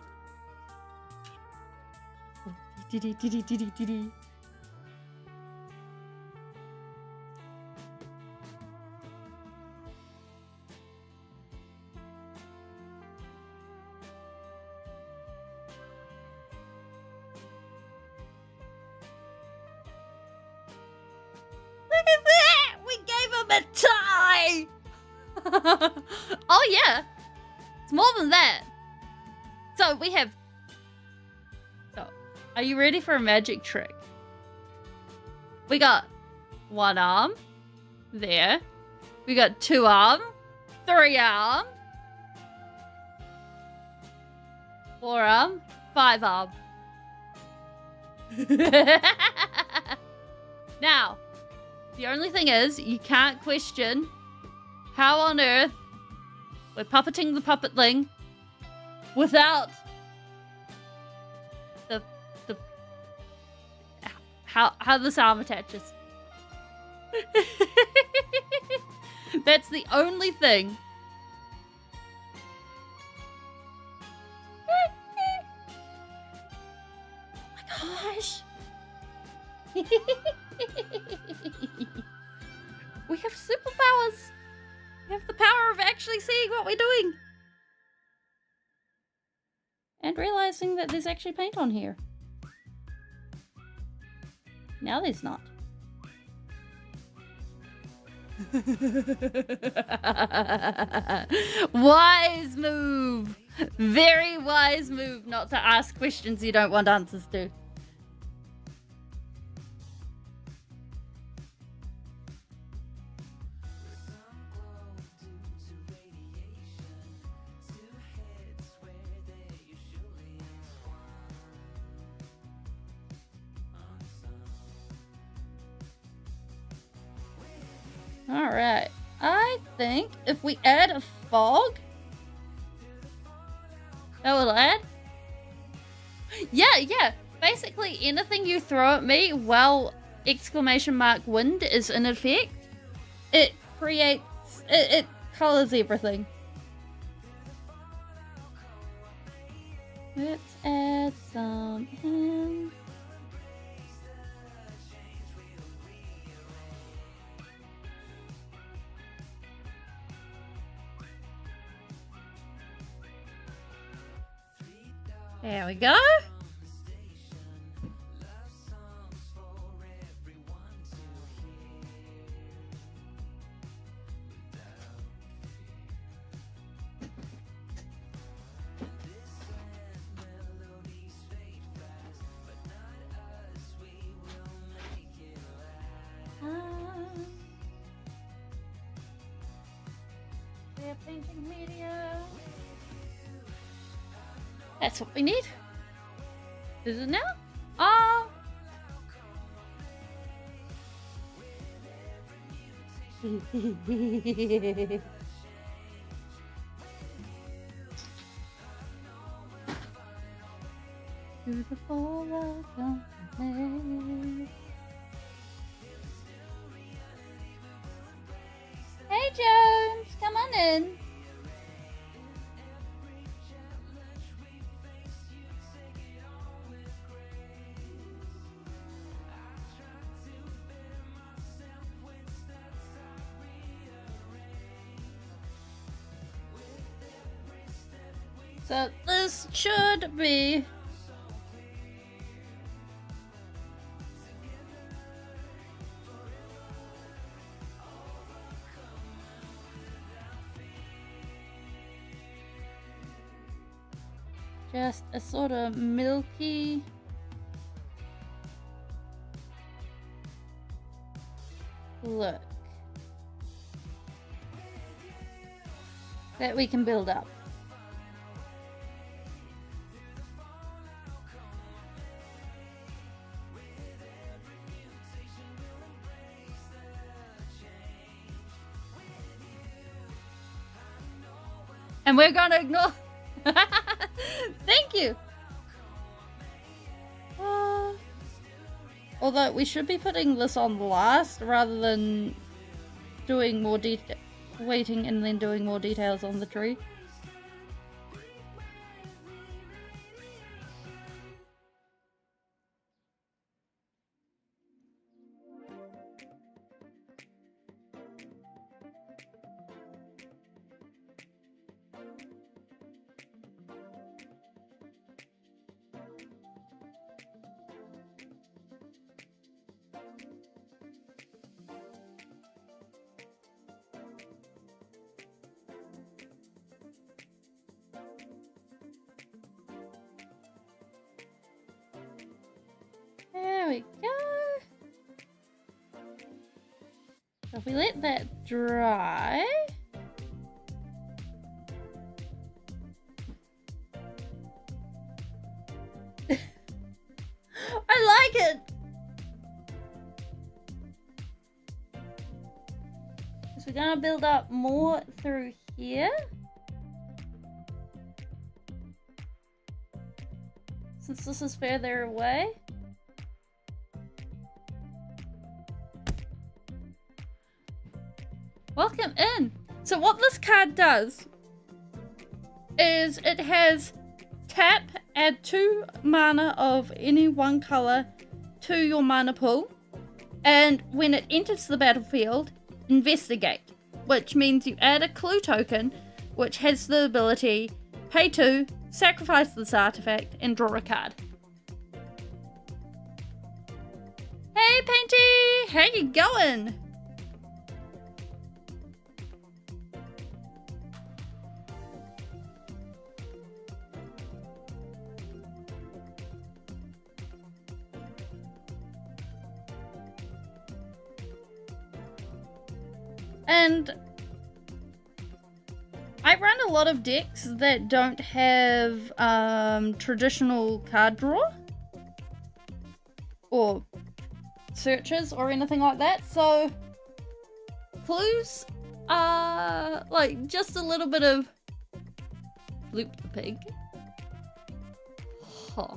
Look at that! We gave him a tie! Oh yeah! It's more than that. So we have... So, are you ready for a magic trick? We got one arm. There. We got 2 arm. 3 arm. 4 arm. 5 arm. Now, the only thing is, you can't question how on earth we're puppeting the puppetling without the how this arm attaches. That's the only thing. Oh my gosh. We have superpowers. We have the power of actually seeing what we're doing. And realizing that there's actually paint on here. Now there's not. Wise move. Very wise move not to ask questions you don't want answers to. Alright, I think if we add a fog, that will add? Yeah. Basically, anything you throw at me while !wind is in effect, it creates, it colors everything. Let's add some in. There we go. painting media. That's what we need. Is it now? Oh! Beautiful welcome. Hey Jones, come on in. So this should be just a sort of milky look that we can build up. And we're gonna ignore. Thank you. Although we should be putting this on last rather than doing more waiting and then doing more details on the tree. There we go. So if we let that dry, I like it. So we're gonna build up more through here. Since this is further away. Welcome in. So what this card does is it has tap, add 2 mana of any one color to your mana pool, and when it enters the battlefield, investigate, which means you add a clue token which has the ability pay 2, sacrifice this artifact, and draw a card. Hey Painty, how you going? And I run a lot of decks that don't have traditional card draw or searches or anything like that, so clues are like just a little bit of loop the pig. Huh.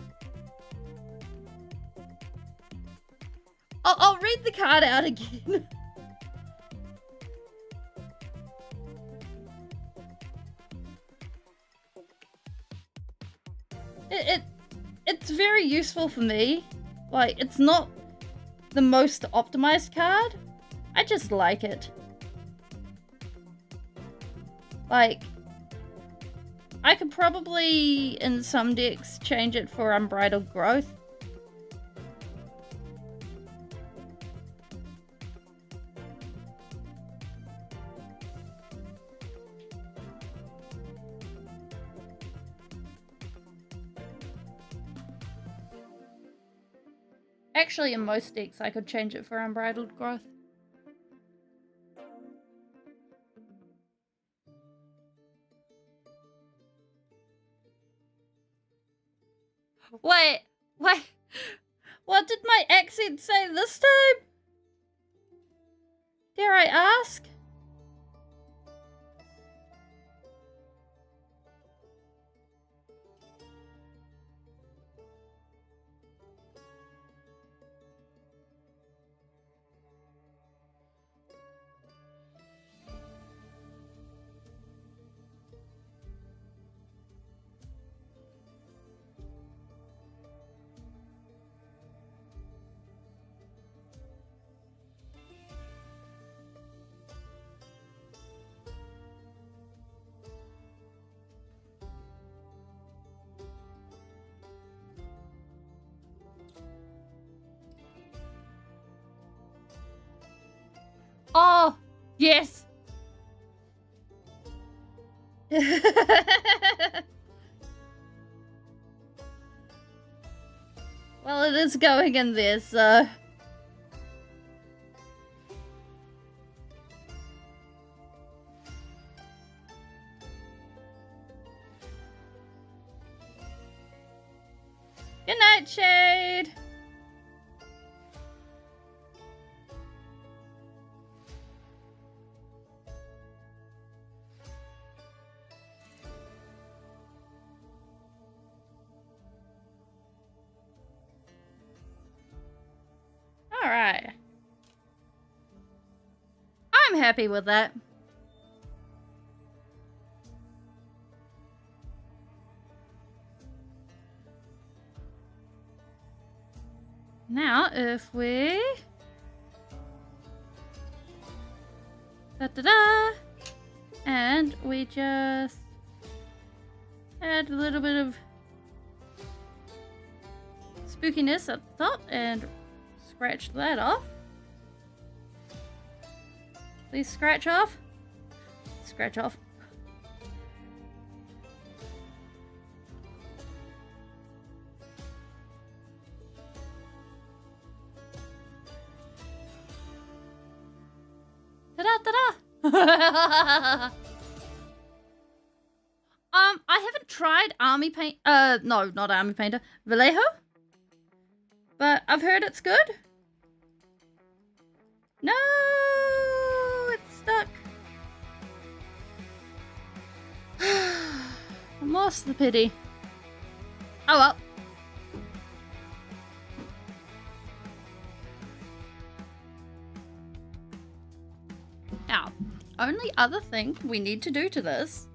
I'll read the card out again. It's very useful for me. Like, it's not the most optimized card. I just like it. Like, I could probably, in some decks, change it for Unbridled Growth. Actually, in most decks, I could change it for Unbridled Growth. Wait. What did my accent say this time? Dare I ask? Oh, yes. Well, it is going in there, so... Good night, Shade! Alright. I'm happy with that. Now, if we... Da-da-da! And we just... add a little bit of... spookiness at the top and... scratch that off. Please scratch off. Scratch off. Ta-da, ta-da! I haven't tried Army Paint. No, not Army Painter. Vallejo? But I've heard it's good. No, it's stuck. More's the pity. Oh well. Now, only other thing we need to do to this.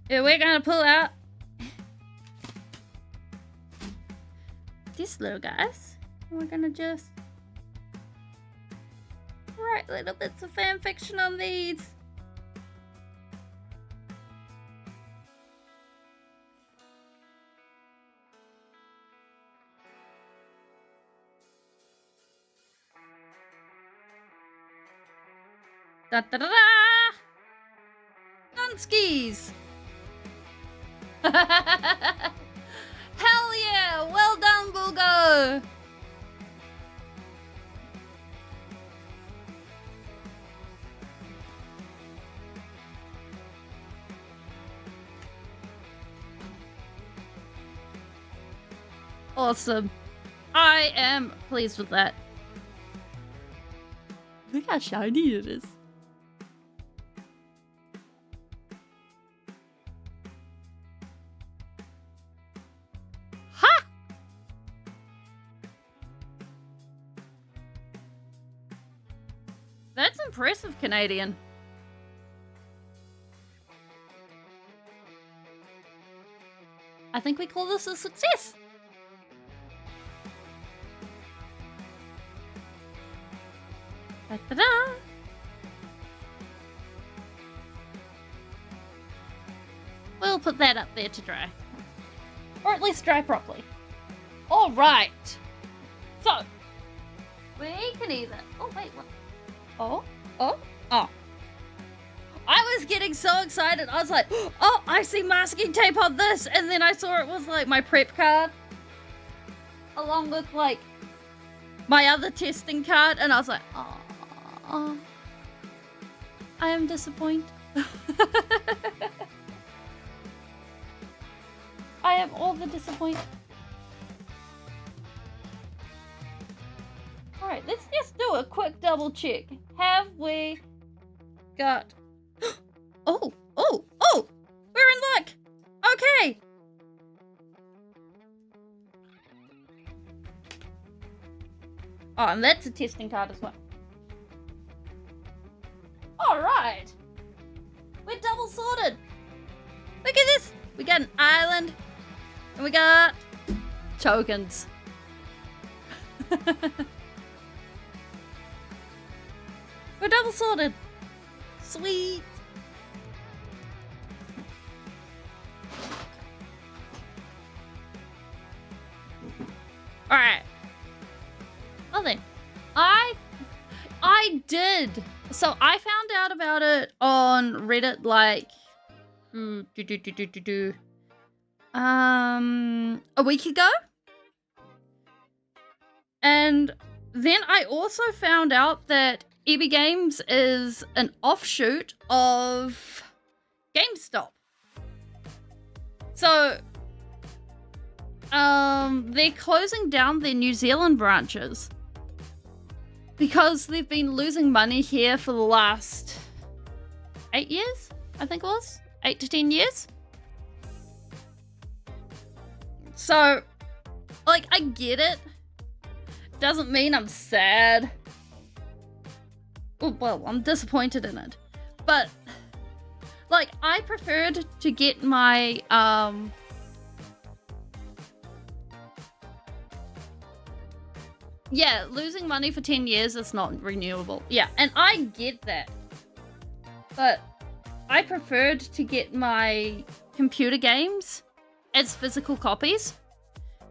We're gonna pull out these little guys. We're gonna just write little bits of fan fiction on these. Da da da da! Dunskies! Hell yeah! Well done, Bulgo! Awesome. I am pleased with that. Look how shiny it is. Ha! That's impressive, Canadian. I think we call this a success. Ta-da! We'll put that up there to dry. Or at least dry properly. Alright. So, we can either... Oh, wait, what? Oh. I was getting so excited. I was like, oh, I see masking tape on this. And then I saw it was like my prep card. Along with like my other testing card. And I was like, oh. I am disappointed. I am all the disappointment. Alright, let's just do a quick double check. Have we got... Oh! We're in luck! Okay! Oh, and that's a testing card as well. Alright! We're double sorted! Look at this! We got an island, and we got tokens. We're double sorted. Sweet. Alright. Well then, I did. So I found out about it on Reddit like a week ago. And then I also found out that EB Games is an offshoot of GameStop. So they're closing down their New Zealand branches because they've been losing money here for the last 8 years, I think it was. 8 to 10 years. So, like, I get it. Doesn't mean I'm sad. Well, I'm disappointed in it. But, like, I preferred to get my, yeah, losing money for 10 years is not renewable. Yeah, and I get that. But I preferred to get my computer games as physical copies.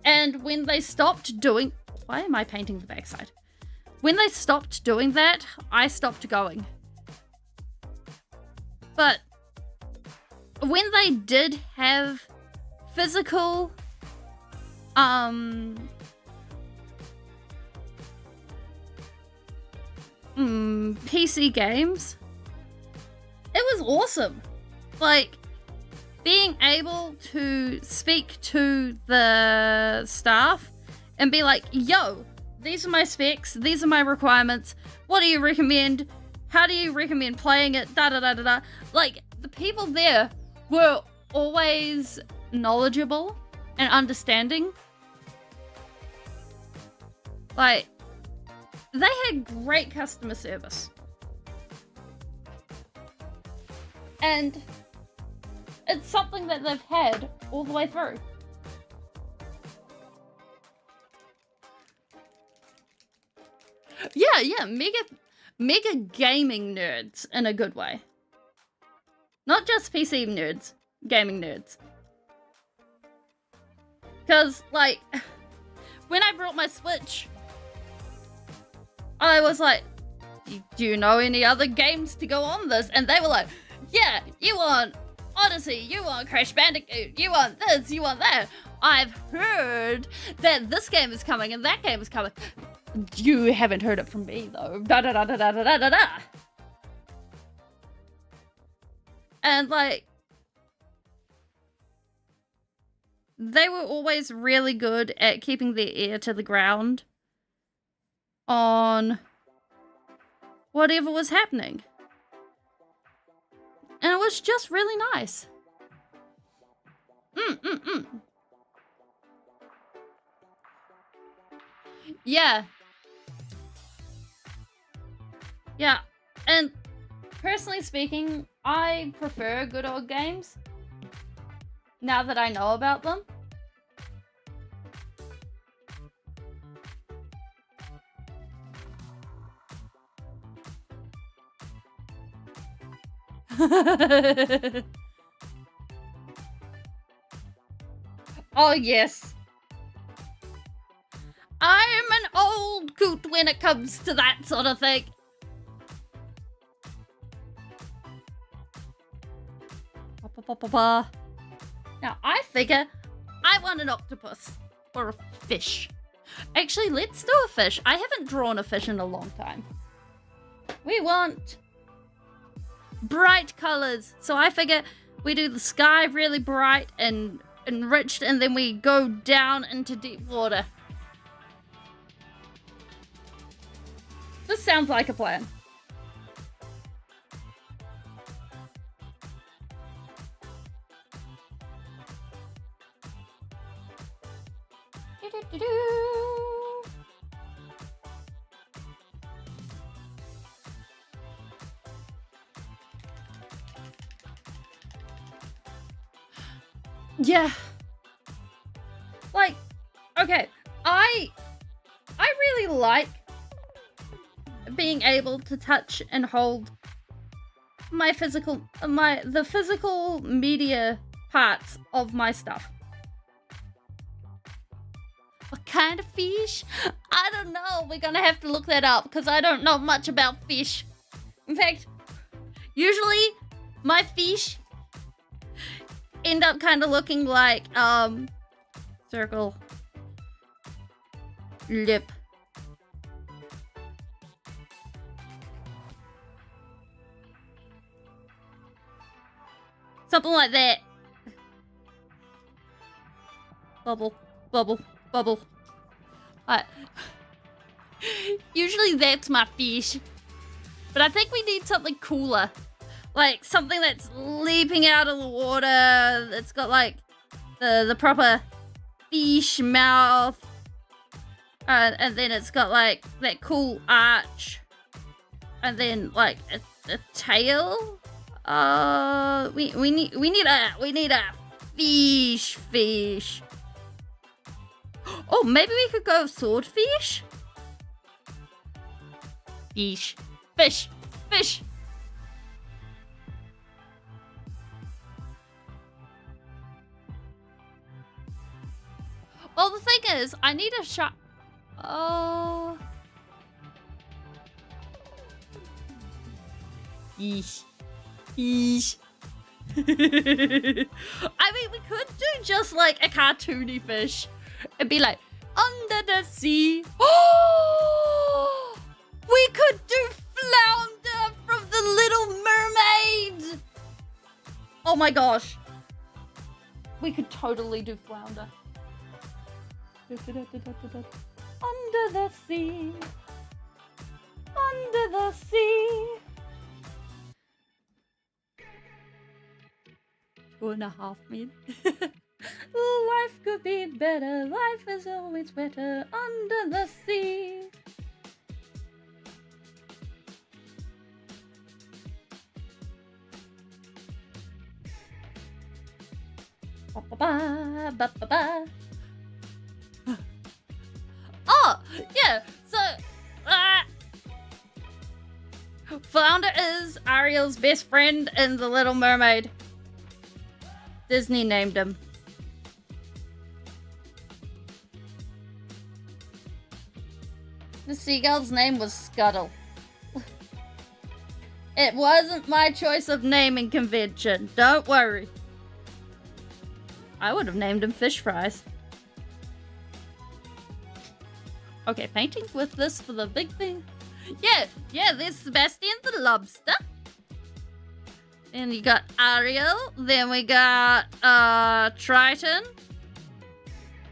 And when they stopped doing... Why am I painting the backside? When they stopped doing that, I stopped going. But when they did have physical PC games, it was awesome. Like, being able to speak to the staff and be like, yo, these are my specs, these are my requirements, what do you recommend, how do you recommend playing it, da da da da da. Like, the people there were always knowledgeable and understanding. Like, they had great customer service. And it's something that they've had all the way through. Yeah, mega gaming nerds in a good way. Not just PC nerds, gaming nerds. Because, like, when I brought my Switch, I was like, do you know any other games to go on this? And they were like, yeah, you want Odyssey, you want Crash Bandicoot, you want this, you want that. I've heard that this game is coming and that game is coming. You haven't heard it from me, though. Da da da da da da da da. And, like, they were always really good at keeping their ear to the ground on whatever was happening. And it was just really nice. Yeah. Yeah, and personally speaking, I prefer good old games now that I know about them. Oh, yes. I'm an old coot when it comes to that sort of thing. Now, I figure I want an octopus or a fish. Actually, let's do a fish. I haven't drawn a fish in a long time. We want bright colors. So I figure we do the sky really bright and enriched, and then we go down into deep water. This sounds like a plan. Yeah. Like, okay, I really like being able to touch and hold the physical media parts of my stuff. What kind of fish? I don't know. We're gonna have to look that up because I don't know much about fish. In fact, usually my fish end up kind of looking like circle lip. Something like that. Bubble, bubble, bubble. Usually that's my fish. But I think we need something cooler. Like something that's leaping out of the water. That's got like the proper fish mouth. And then it's got like that cool arch. And then like a tail. We need a fish. Oh, maybe we could go swordfish? Fish. Well, the thing is, I need a shot. Oh. Fish. I mean, we could do just like a cartoony fish. It'd be like, under the sea. Oh! We could do Flounder from The Little Mermaid. Oh my gosh. We could totally do Flounder. Under the sea. Under the sea. 2.5 minutes. Life could be better. Life is always better under the sea. Ba-ba-ba. Oh, yeah. So, Flounder is Ariel's best friend in The Little Mermaid. Disney named him. The seagull's name was Scuttle. It wasn't my choice of naming convention. Don't worry. I would have named him Fish Fries. Okay, painting with this for the big thing. Yeah, there's Sebastian the lobster. Then you got Ariel. Then we got Triton.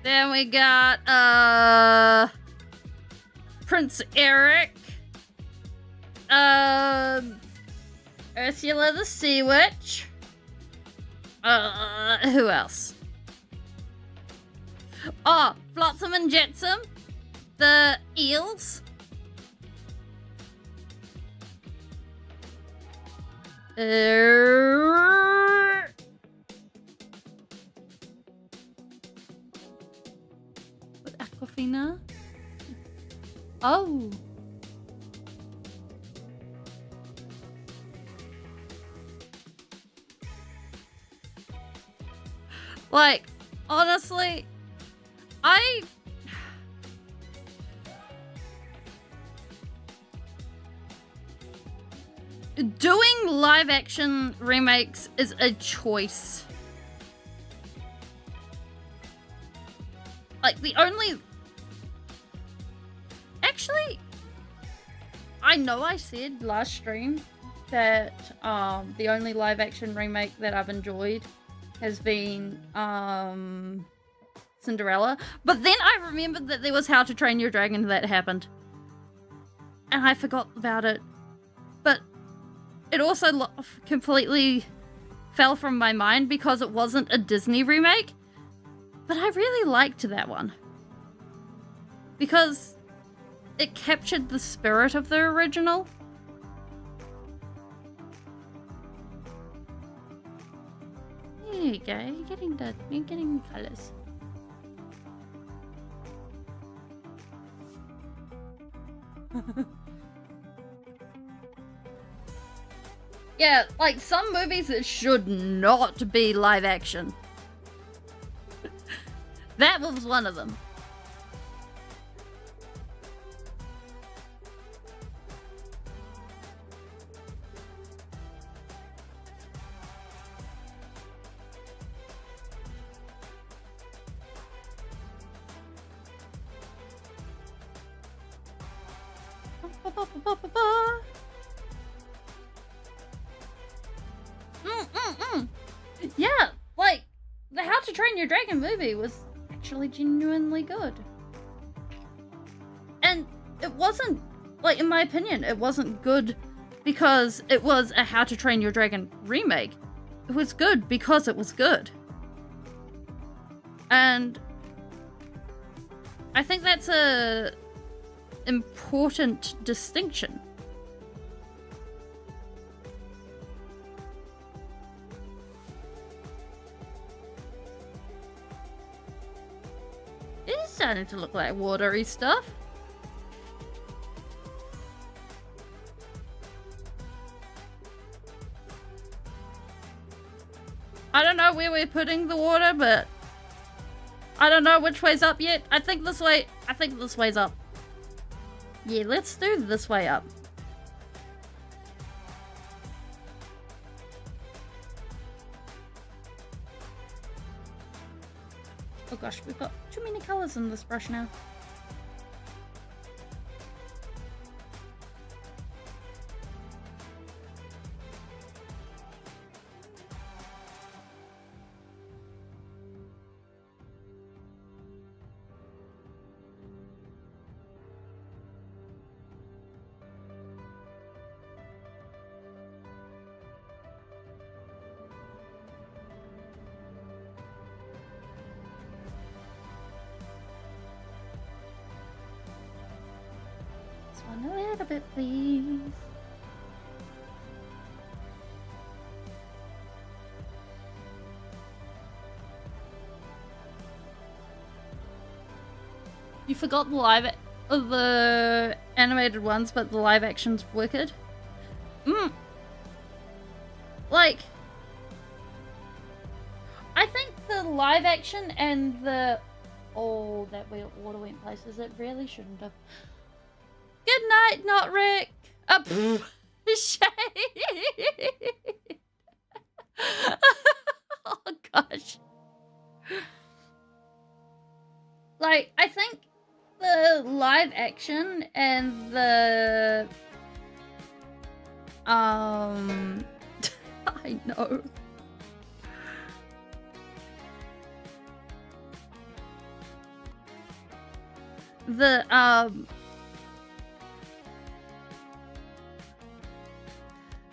Then we got Prince Eric. Ursula the Sea Witch. Who else? Oh, Flotsam and Jetsam. The eels. What, Aquafina? Oh. Like, honestly, doing live action remakes is a choice. Like, the only... Actually, I know I said last stream that the only live action remake that I've enjoyed has been Cinderella. But then I remembered that there was How to Train Your Dragon that happened. And I forgot about it. But it also completely fell from my mind because it wasn't a Disney remake. But I really liked that one. Because it captured the spirit of the original. There you go, you're getting colours. Yeah, like some movies that should not be live action. That was one of them. Yeah, like, the How to Train Your Dragon movie was actually genuinely good. And it wasn't, like, in my opinion, it wasn't good because it was a How to Train Your Dragon remake. It was good because it was good. And I think that's a important distinction. It is starting to look like watery stuff. I don't know where we're putting the water, but I don't know which way's up yet. I think this way's up. Yeah, let's do this way up. Oh gosh, we've got too many colors in this brush now. A little bit, please. You forgot the animated ones, but the live action's wicked. Like, I think the live action and the that water went places it really shouldn't have. Good night, not Rick. Shade. Oh gosh. Like, I think the live action and the I know. The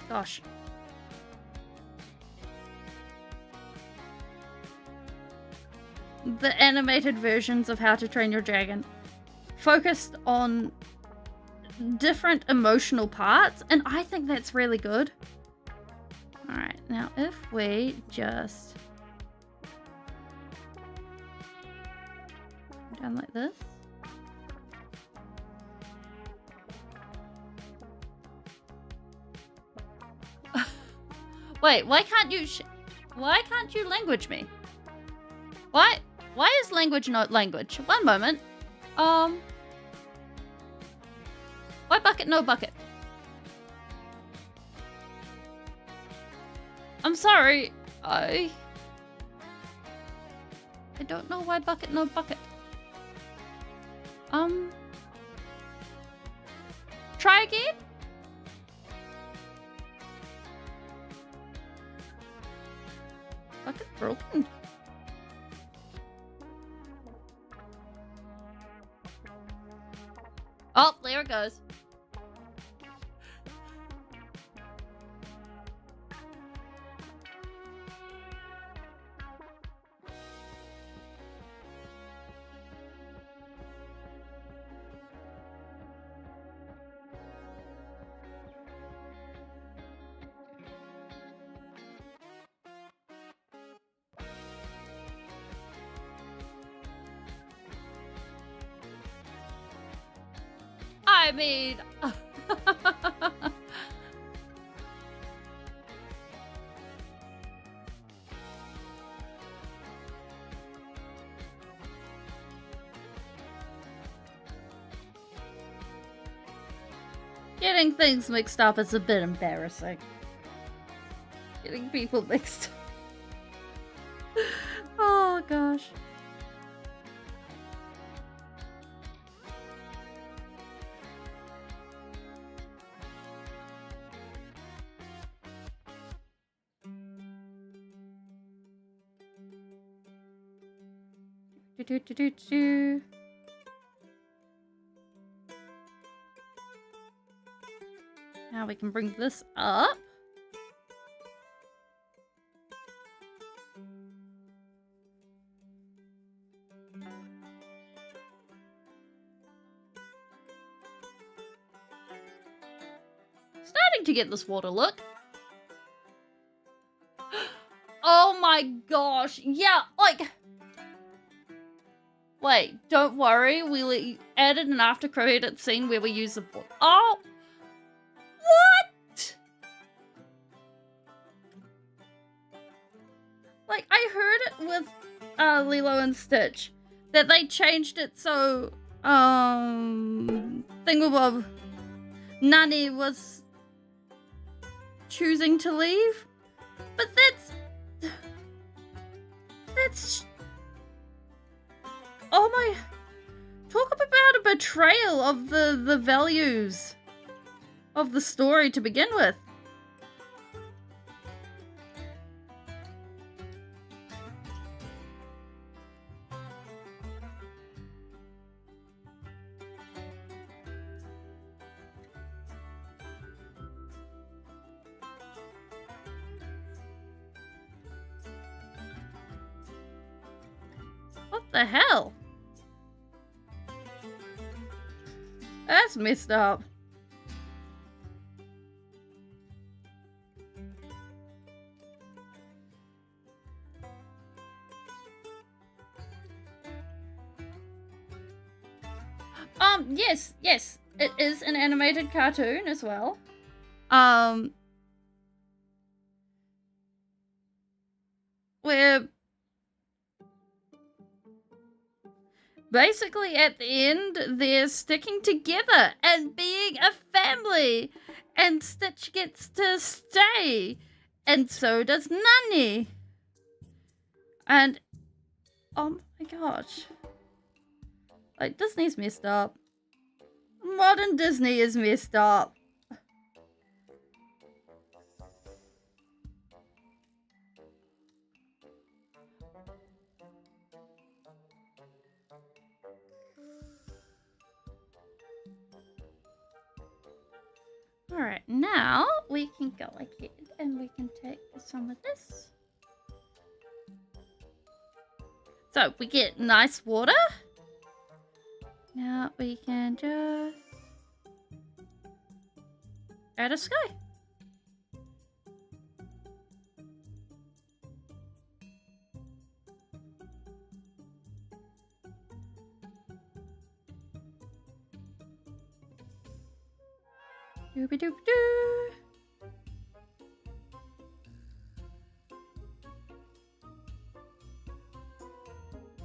gosh. The animated versions of How to Train Your Dragon focused on different emotional parts, and I think that's really good. Alright, now if we just go down like this. Wait, why can't you language me? Why is language not language? One moment. Why bucket no bucket? I'm sorry. I don't know why bucket no bucket. Try again? Fucking broken. Oh, there it goes. I mean... Getting things mixed up is a bit embarrassing. Getting people mixed up. Oh, gosh. Do. Now we can bring this up. Starting to get this water look. Oh my gosh. Yeah, like... Wait, don't worry. We added an after credit scene where we use the... Oh! What? Like, I heard it with Lilo and Stitch that they changed it so Thingamabob Nani was choosing to leave, but that's oh my, talk about a betrayal of the values of the story to begin with. What the hell? That's messed up. Yes, it is an animated cartoon as well. Where basically at the end they're sticking together and being a family, and Stitch gets to stay, and so does Nani. And oh my gosh, like, Disney's messed up. Modern Disney is messed up. Alright, now we can go ahead and we can take some of this. So we get nice water. Now we can just add a sky. Doobie-doobie-doo.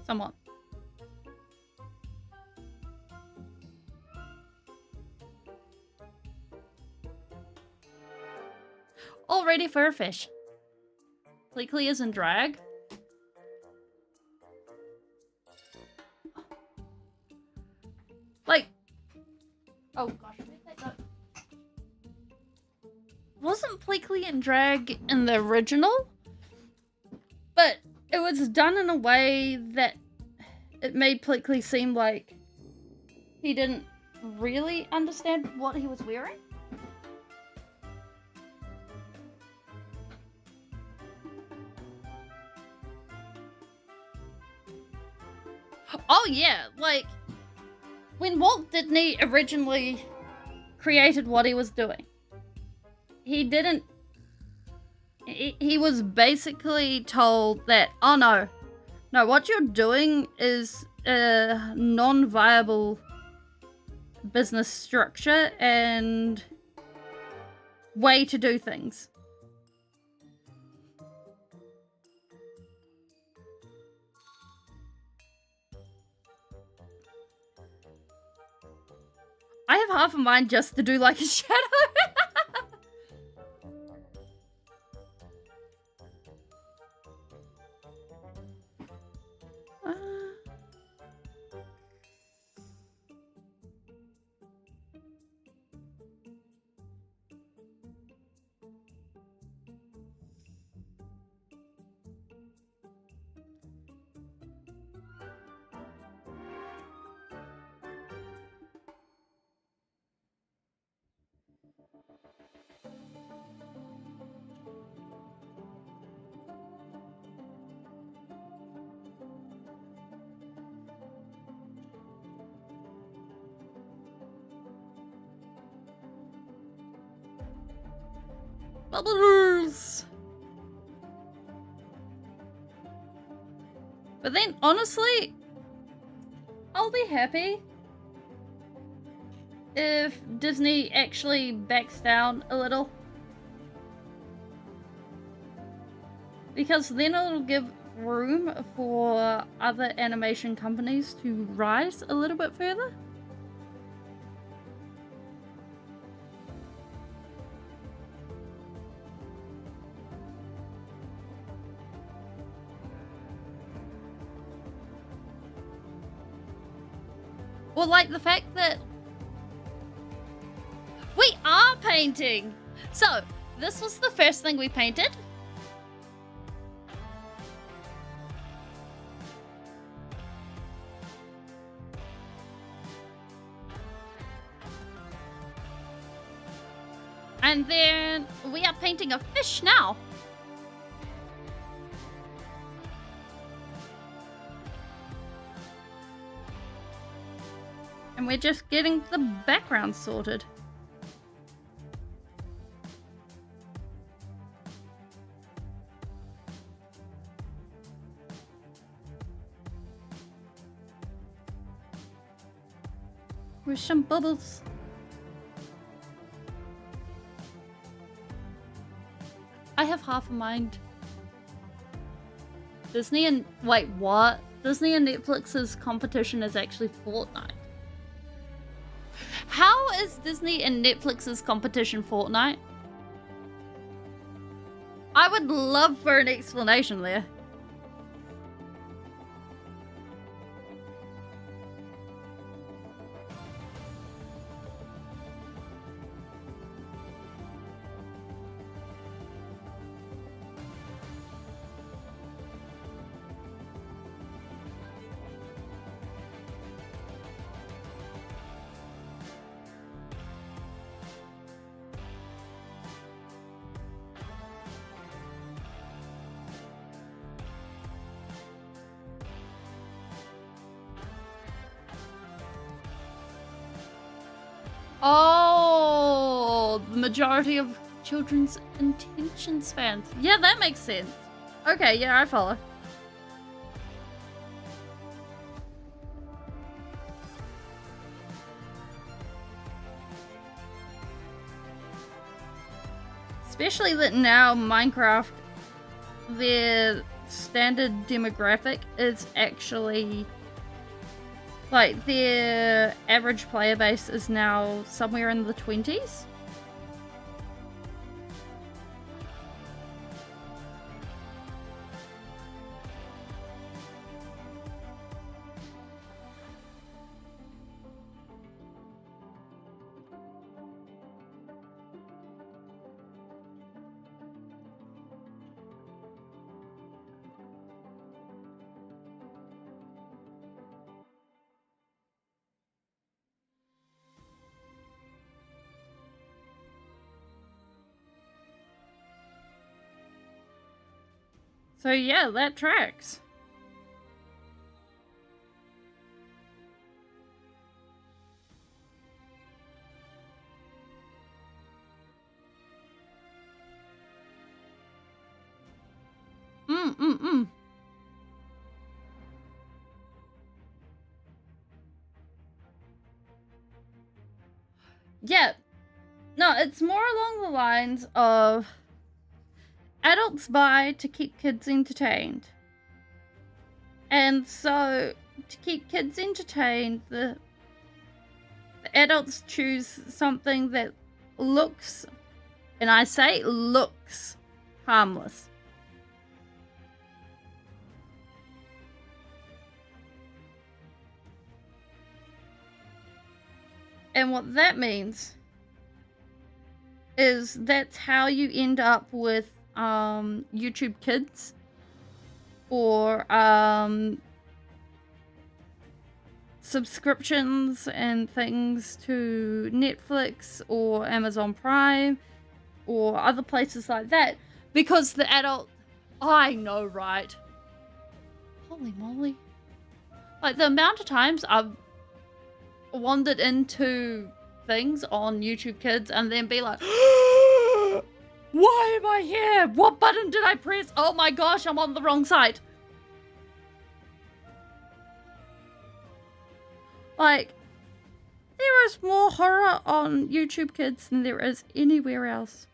Someone. All ready for a fish. Pleakley is in drag. Like, oh gosh, wasn't Pleakley in drag in the original? But it was done in a way that it made Plickly seem like he didn't really understand what he was wearing. Oh yeah, like when Walt Disney originally created what he was doing, he didn't. He was basically told that, oh no, what you're doing is a non-viable business structure and way to do things. I have half a mind just to do like a shadow. Bubbles. But then, honestly, I'll be happy if Disney actually backs down a little. Because then it'll give room for other animation companies to rise a little bit further. Or like the fact that we are painting. So this was the first thing we painted. And then we are painting a fish now. And we're just getting the background sorted. With some bubbles. I have half a mind. Disney and... Wait, what? Disney and Netflix's competition is actually Fortnite. How is Disney and Netflix's competition Fortnite? I would love for an explanation there. Oh, the majority of children's attention spans. Yeah, that makes sense. Okay, yeah, I follow. Especially that now Minecraft, their standard demographic is actually... Like, their average player base is now somewhere in the 20s. So yeah, that tracks. Yeah. No, it's more along the lines of adults buy to keep kids entertained. And so, to keep kids entertained, the adults choose something that looks, and I say looks, harmless. And what that means is that's how you end up with YouTube Kids or subscriptions and things to Netflix or Amazon Prime or other places like that, because the adult, I know, right? Holy moly. Like the amount of times I've wandered into things on YouTube Kids and then be like, why am I here? What button did I press? Oh my gosh, I'm on the wrong side. Like, there is more horror on YouTube Kids than there is anywhere else.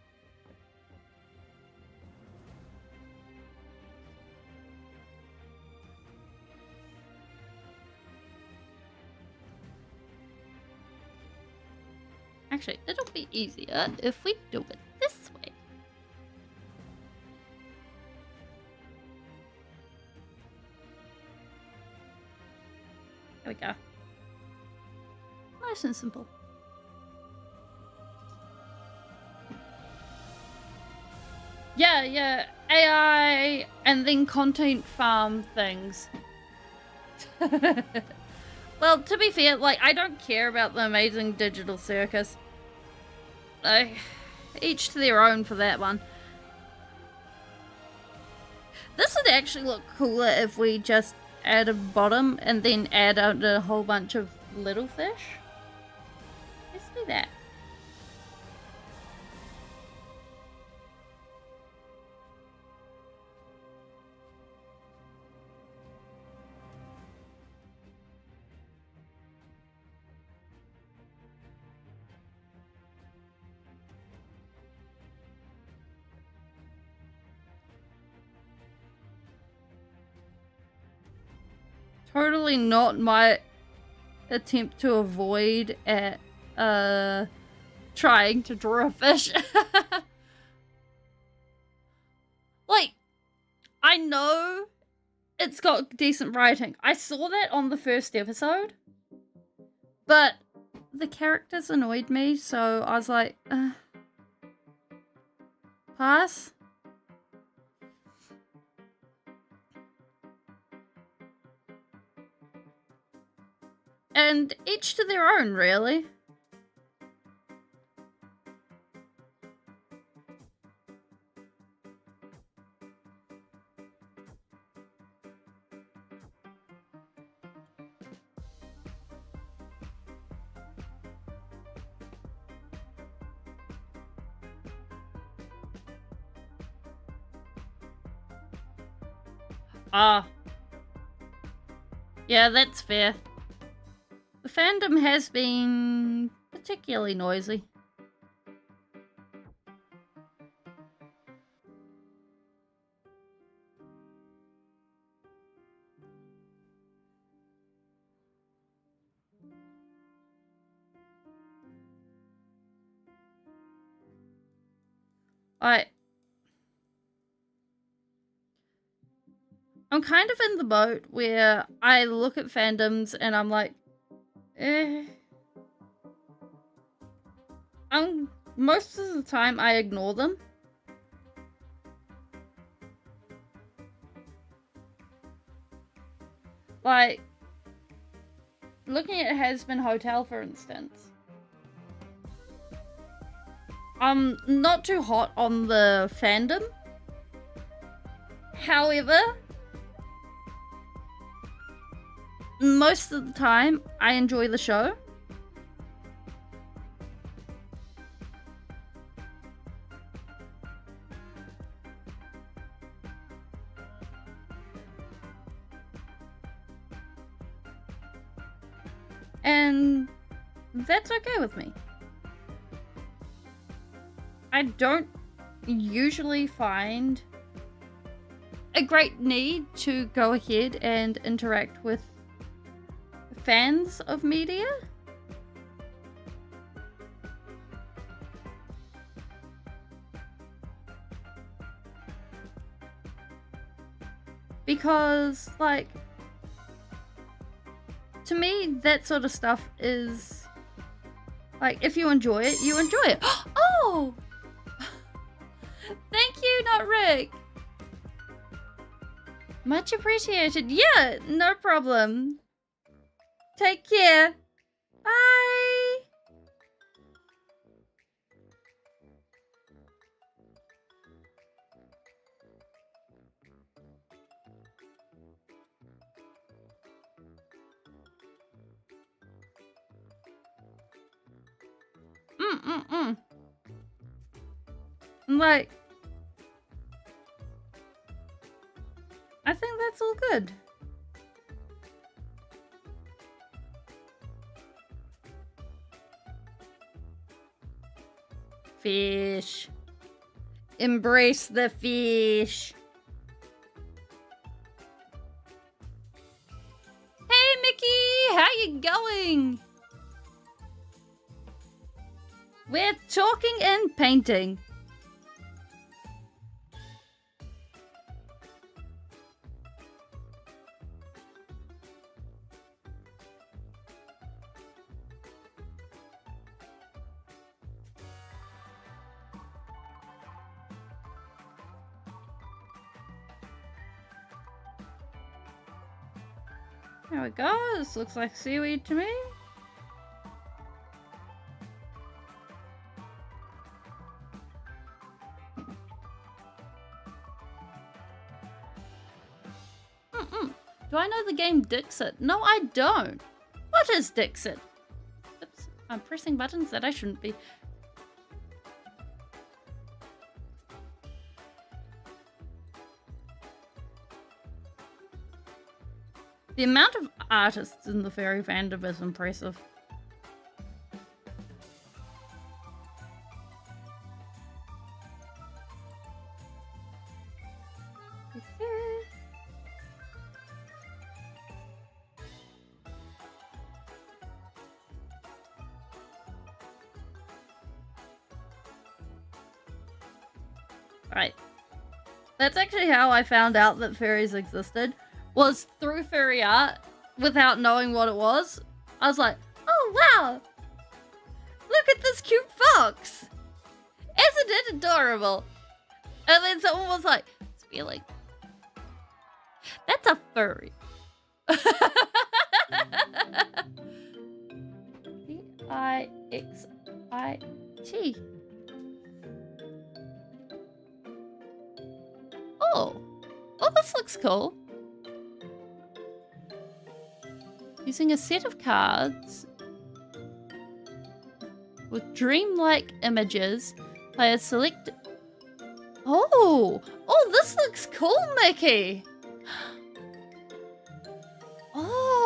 Actually, it'll be easier if we do it this way. There we go. Nice and simple. Yeah, AI and then content farm things. Well, to be fair, like, I don't care about the amazing digital circus. Each to their own for that one. This would actually look cooler if we just add a bottom and then add a whole bunch of little fish. Let's do that. Totally not my attempt to avoid at trying to draw a fish. Like, I know it's got decent writing. I saw that on the first episode, but the characters annoyed me, so I was like, pass. And each to their own, really. Yeah, that's fair. The fandom has been particularly noisy. I'm kind of in the boat where I look at fandoms and I'm like, most of the time I ignore them. Like, looking at Hazbin Hotel, for instance. I'm not too hot on the fandom. However, most of the time, I enjoy the show. And that's okay with me. I don't usually find a great need to go ahead and interact with fans of media. Because, like, to me, that sort of stuff is, like, if you enjoy it, you enjoy it. Oh! Thank you, not Rick. Much appreciated. Yeah, no problem. Take care. Bye. Like, I think that's all good. Fish. Embrace the fish. Hey, Mickey, how you going? We're talking and painting. There we go. This looks like seaweed to me. Do I know the game Dixit? No, I don't. What is Dixit? Oops, I'm pressing buttons that I shouldn't be. The amount of artists in the fairy fandom is impressive. Right. That's actually how I found out that fairies existed. Was through fairy art without knowing what it was. I was like, oh wow! Look at this cute fox! Isn't it adorable? And then someone was like, Speeling. That's a furry. V-I-X-I-T. Oh, this looks cool. Using a set of cards with dreamlike images, players select. Oh, this looks cool, Mickey. Oh.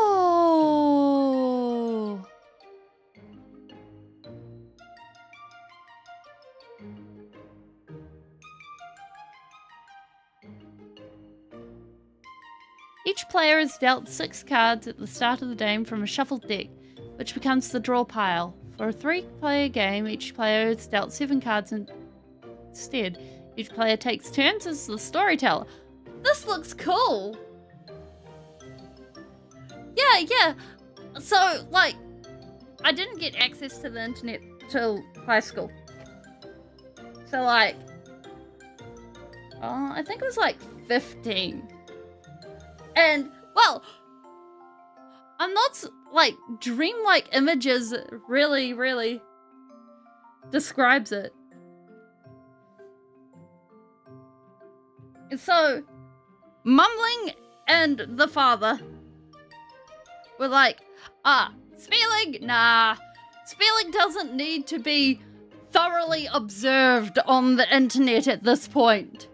Each player is dealt 6 cards at the start of the game from a shuffled deck, which becomes the draw pile. For a 3-player game, each player is dealt 7 cards instead. Each player takes turns as the storyteller. This looks cool! Yeah. So, like, I didn't get access to the internet till high school. So, like, I think it was like 15. And, well, I'm not, like, dreamlike images really describes it. So, Mumbling and the father were like, Speeling? Nah. Speeling doesn't need to be thoroughly observed on the internet at this point.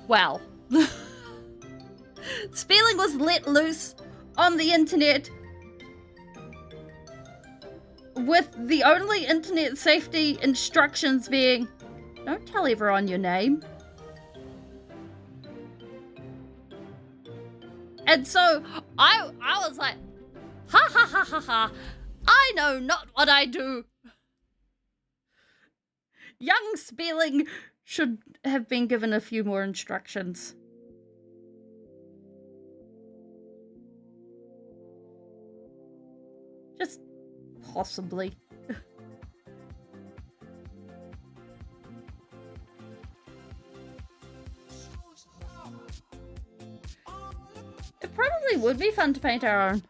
Well, Speeling was let loose on the internet with the only internet safety instructions being, don't tell everyone your name. And so I was like, ha ha ha ha ha, I know not what I do. Young Speeling should have been given a few more instructions. Just possibly. It probably would be fun to paint our own.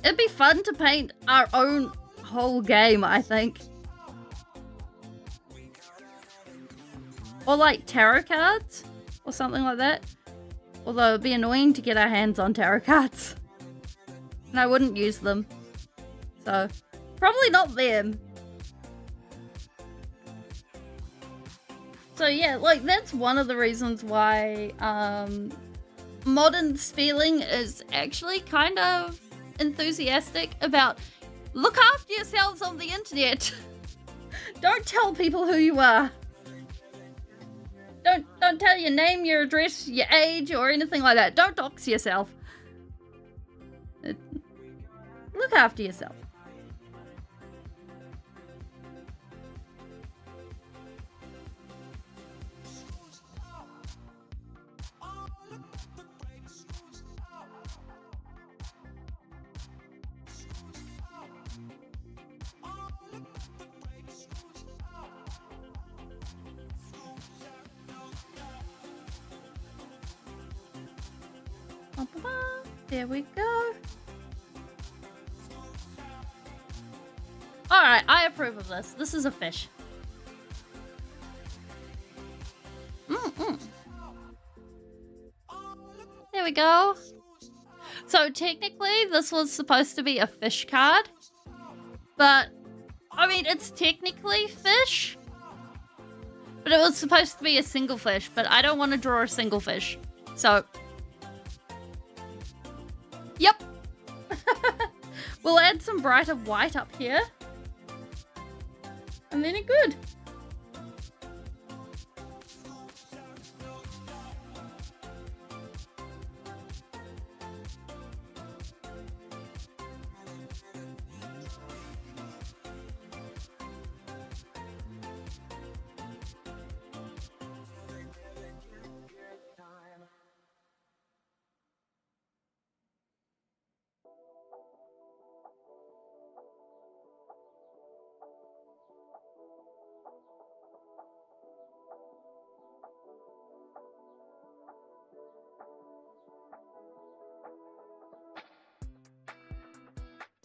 It'd be fun to paint our own whole game, I think. Or like tarot cards or something like that. Although it'd be annoying to get our hands on tarot cards. And I wouldn't use them. So, probably not them. So yeah, like that's one of the reasons why modern Speeling is actually kind of enthusiastic about look after yourselves on the internet. Don't tell people who you are. Don't tell your name, your address, your age, or anything like that. Don't dox yourself. Look after yourself. There we go. Alright, I approve of this. This is a fish. There we go. So technically, this was supposed to be a fish card. But, I mean, it's technically fish. But it was supposed to be a single fish. But I don't want to draw a single fish. So... Yep. We'll add some brighter white up here. And then it's good.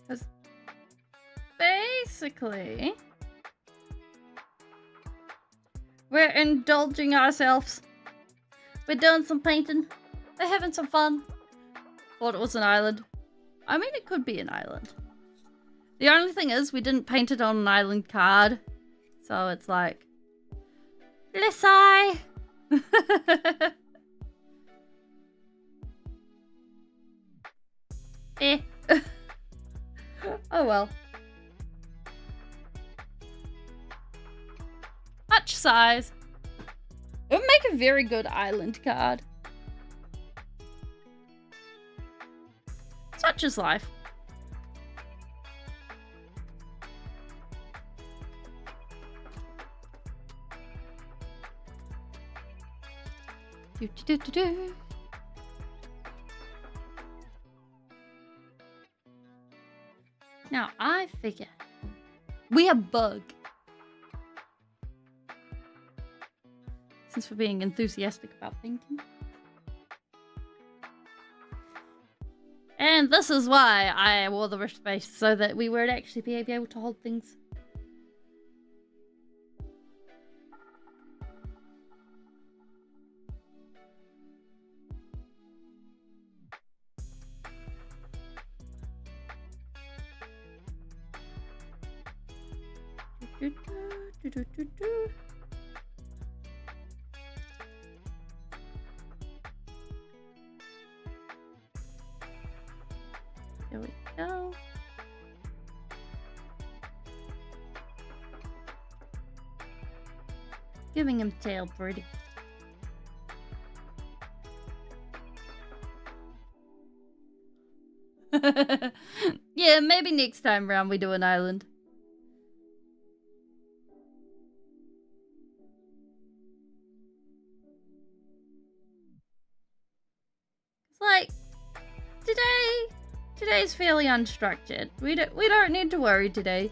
Because basically, we're indulging ourselves. We're doing some painting. We're having some fun. Thought it was an island. I mean, it could be an island. The only thing is, we didn't paint it on an island card. So it's like, let's I. Eh. Oh well. Much size. It would make a very good island card. Such is life. Do, do, do, do. Now, I figure we are bug. Since we're being enthusiastic about painting. And this is why I wore the wristband, so that we would actually be able to hold things. There we go. Giving him tail pretty. Yeah, maybe next time round we do an island. It's like today's fairly unstructured. We don't need to worry today.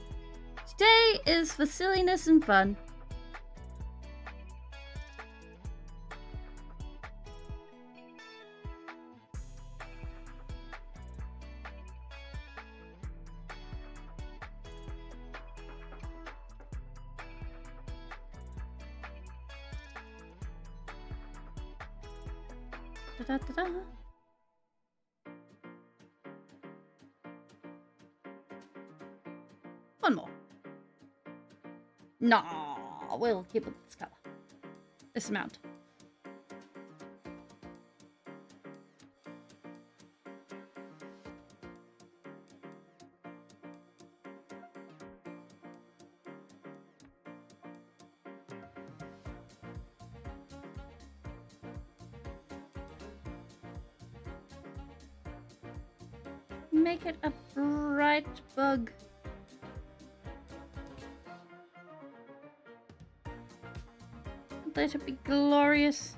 Today is for silliness and fun. Da-da-da-da. One more. No, we'll keep it this color. This amount. Make it a bright bug. Let it be glorious.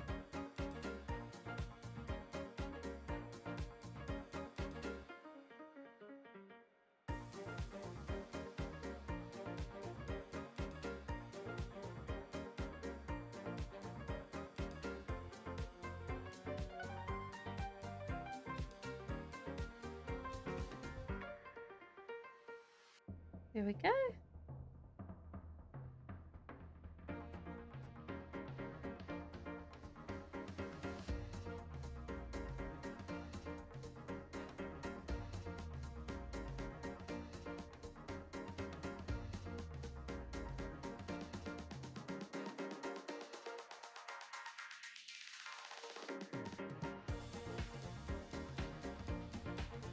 There we go.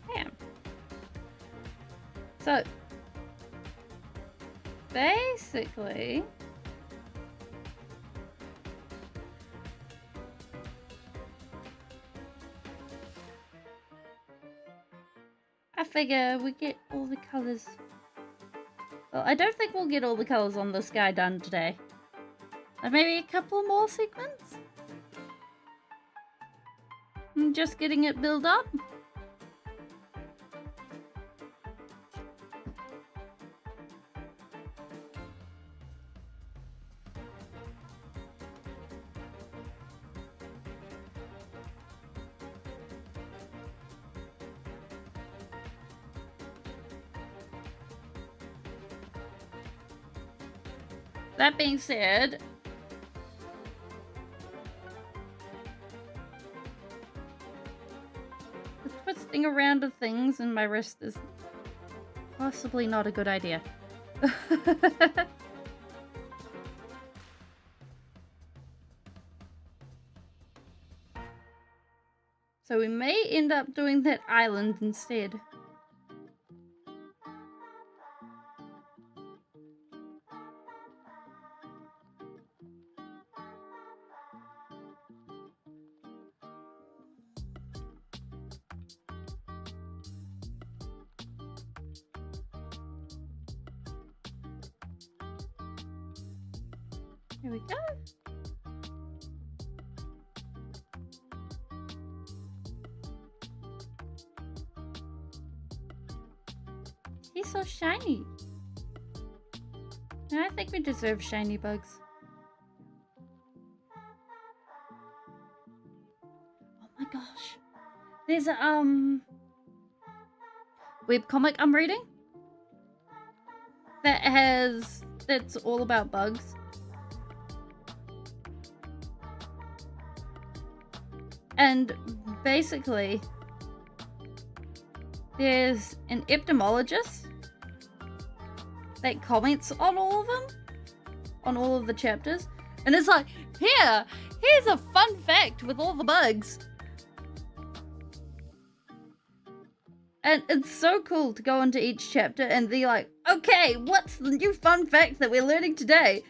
Bam. So basically, I figure we get all the colors. Well, I don't think we'll get all the colors on this guy done today. Maybe a couple more segments? I'm just getting it built up. That being said, the twisting around of things in my wrist is possibly not a good idea. So we may end up doing that island instead. Here we go. He's so shiny. And I think we deserve shiny bugs. Oh my gosh. There's a webcomic I'm reading that's all about bugs. And basically, there's an entomologist that comments on all of them. on all of the chapters. And it's like, here's a fun fact with all the bugs. And it's so cool to go into each chapter and be like, okay, what's the new fun fact that we're learning today?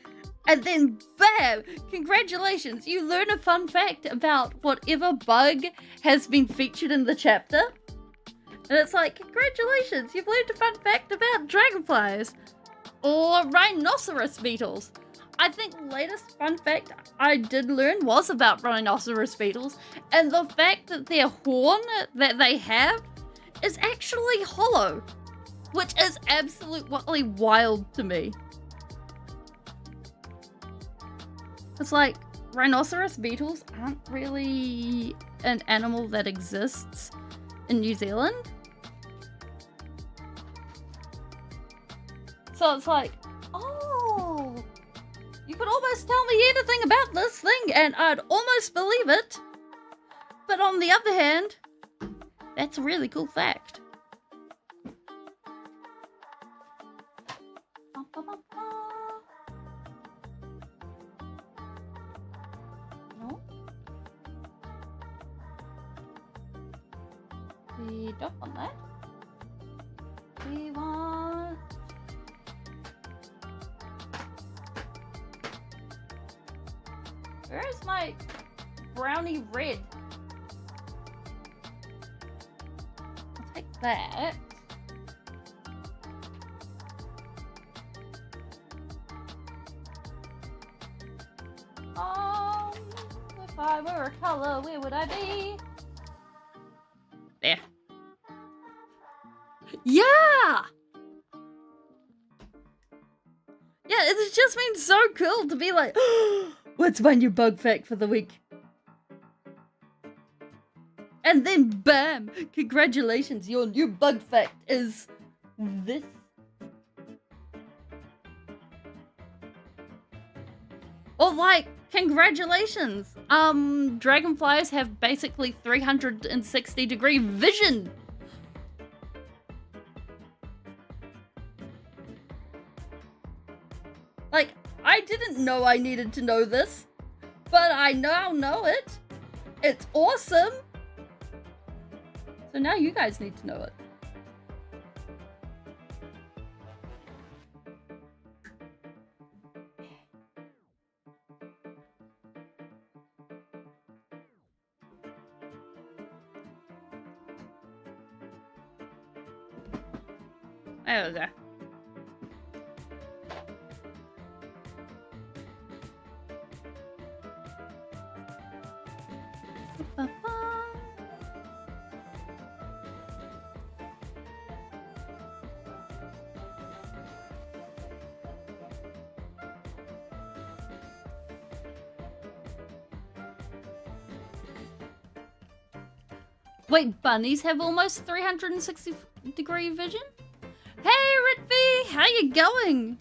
And then bam, congratulations, you learn a fun fact about whatever bug has been featured in the chapter. And it's like, congratulations, you've learned a fun fact about dragonflies. Or rhinoceros beetles. I think the latest fun fact I did learn was about rhinoceros beetles. And the fact that their horn that they have is actually hollow. Which is absolutely wild to me. It's like, rhinoceros beetles aren't really an animal that exists in New Zealand. So it's like, oh, you could almost tell me anything about this thing and I'd almost believe it. But on the other hand, that's a really cool fact. We drop on that. We want... Where is my brownie red? I'll take that. If I were a color, where would I be? There. Yeah! Yeah, it's just been so cool to be like, what's my new bug fact for the week? And then bam! Congratulations, your new bug fact is this. Or like, congratulations! Dragonflies have basically 360-degree vision! Like, I didn't know I needed to know this, but I now know it. It's awesome! So now you guys need to know it. There we go. Wait, bunnies have almost 360-degree vision? Hey, Ritby! How you going?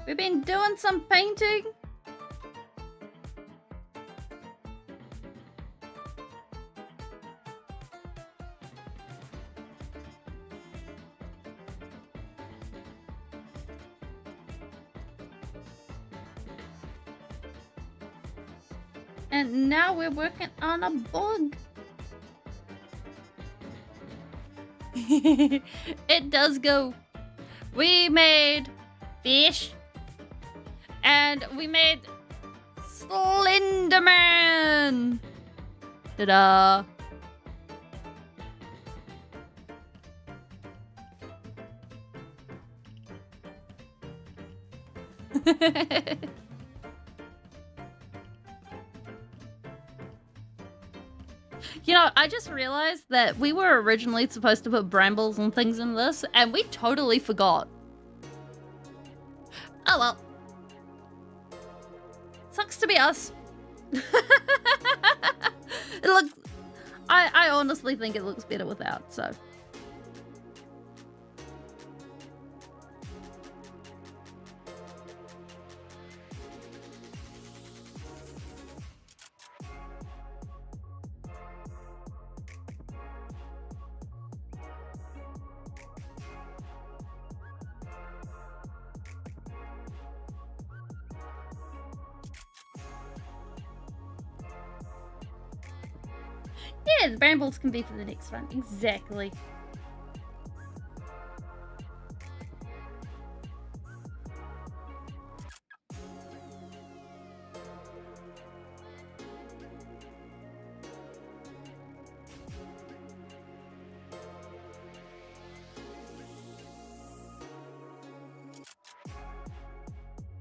We've been doing some painting. And now we're working on a bug. It does go. We made fish. And we made Slenderman. Ta-da. You know, I just realized that we were originally supposed to put brambles and things in this, and we totally forgot. Oh well. Sucks to be us. It looks... I honestly think it looks better without, so... yeah, the brambles can be for the next one. Exactly.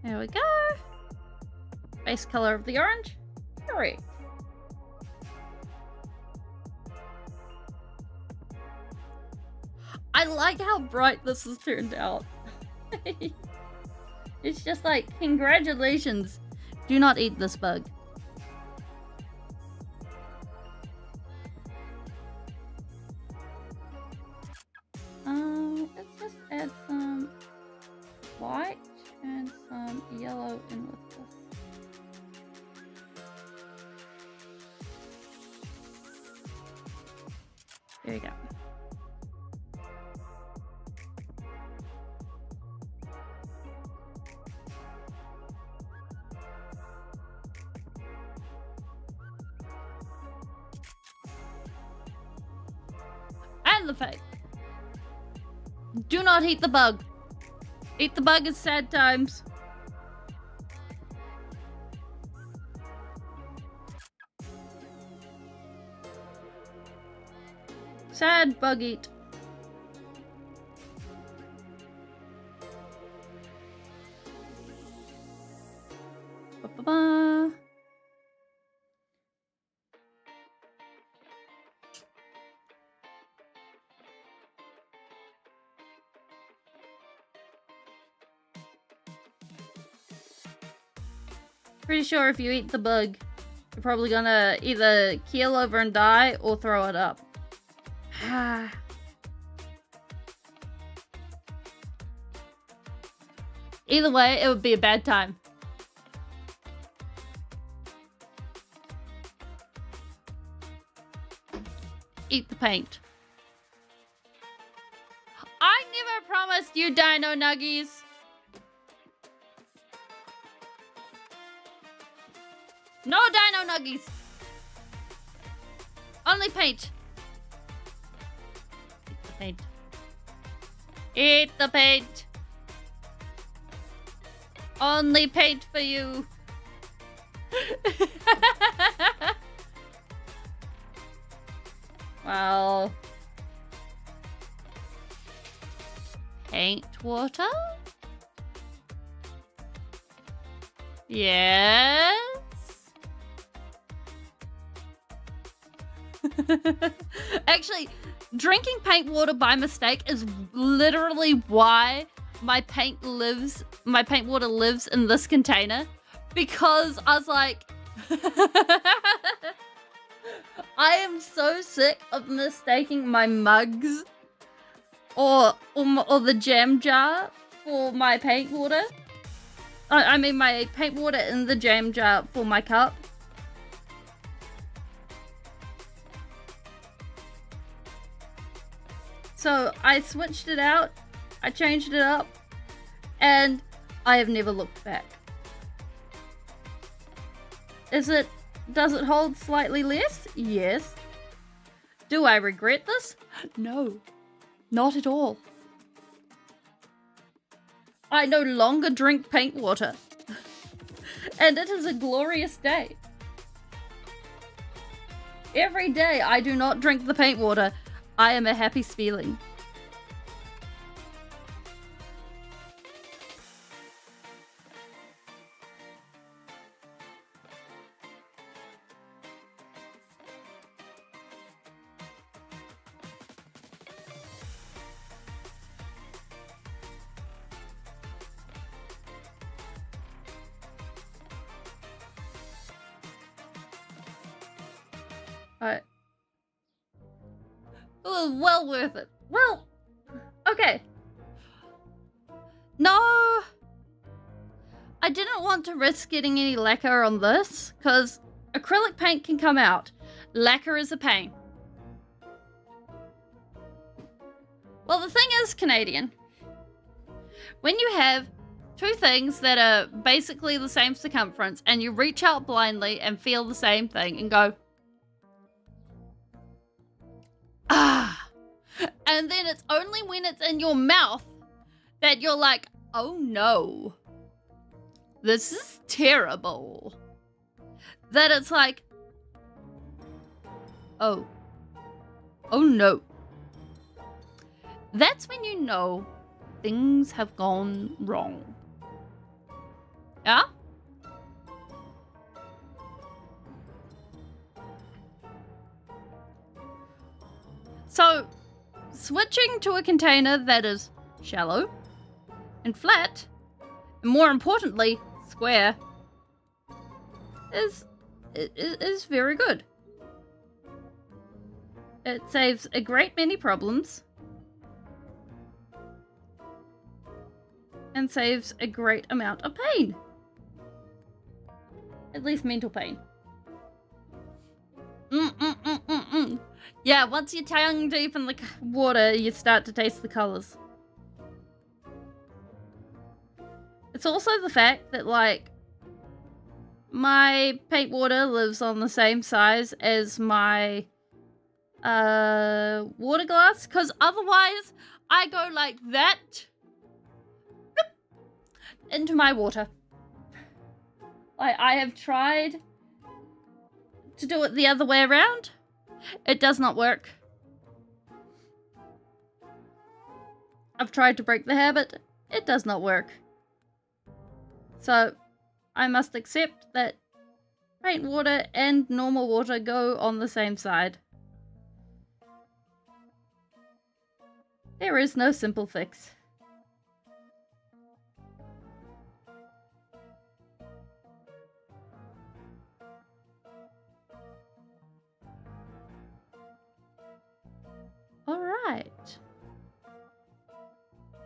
There we go. Base color of the orange. Correct. I like how bright this has turned out. It's just like, congratulations. Do not eat this bug. Let's just add some white and some yellow in with this. There you go. And the fake. Do not eat the bug. Eat the bug at sad times. Sad bug eat. Ba-ba-ba. Pretty sure if you eat the bug, you're probably gonna either keel over and die or throw it up. Either way, it would be a bad time. Eat the paint. I never promised you dino nuggies. No dino nuggies. Only paint. Eat the paint. Eat the paint. Only paint for you. Well. Paint water? Yes. Actually, drinking paint water by mistake is literally why my paint water lives in this container, because I was like I am so sick of mistaking my mugs or the jam jar for my paint water. I mean my paint water in the jam jar for my cup. So I switched it out, I changed it up, and I have never looked back. Does it hold slightly less? Yes. Do I regret this? No, not at all. I no longer drink paint water. And it is a glorious day. Every day I do not drink the paint water, I am a happy Speeling. Oh, well worth it. Well, okay. No, I didn't want to risk getting any lacquer on this, because acrylic paint can come out. Lacquer is a pain. Well, the thing is, Canadian, when you have two things that are basically the same circumference and you reach out blindly and feel the same thing and go, ah. And then it's only when it's in your mouth that you're like, oh no, this is terrible. That it's like, oh no. That's when you know things have gone wrong. Yeah? So, switching to a container that is shallow and flat, and more importantly, square, is very good. It saves a great many problems and saves a great amount of pain. At least mental pain. Yeah, once your tongue deep in the water, you start to taste the colours. It's also the fact that, like, my paint water lives on the same size as my water glass, because otherwise I go like that into my water. I have tried to do it the other way around. It does not work. I've tried to break the habit. It does not work. So I must accept that paint water and normal water go on the same side. There is no simple fix. Alright.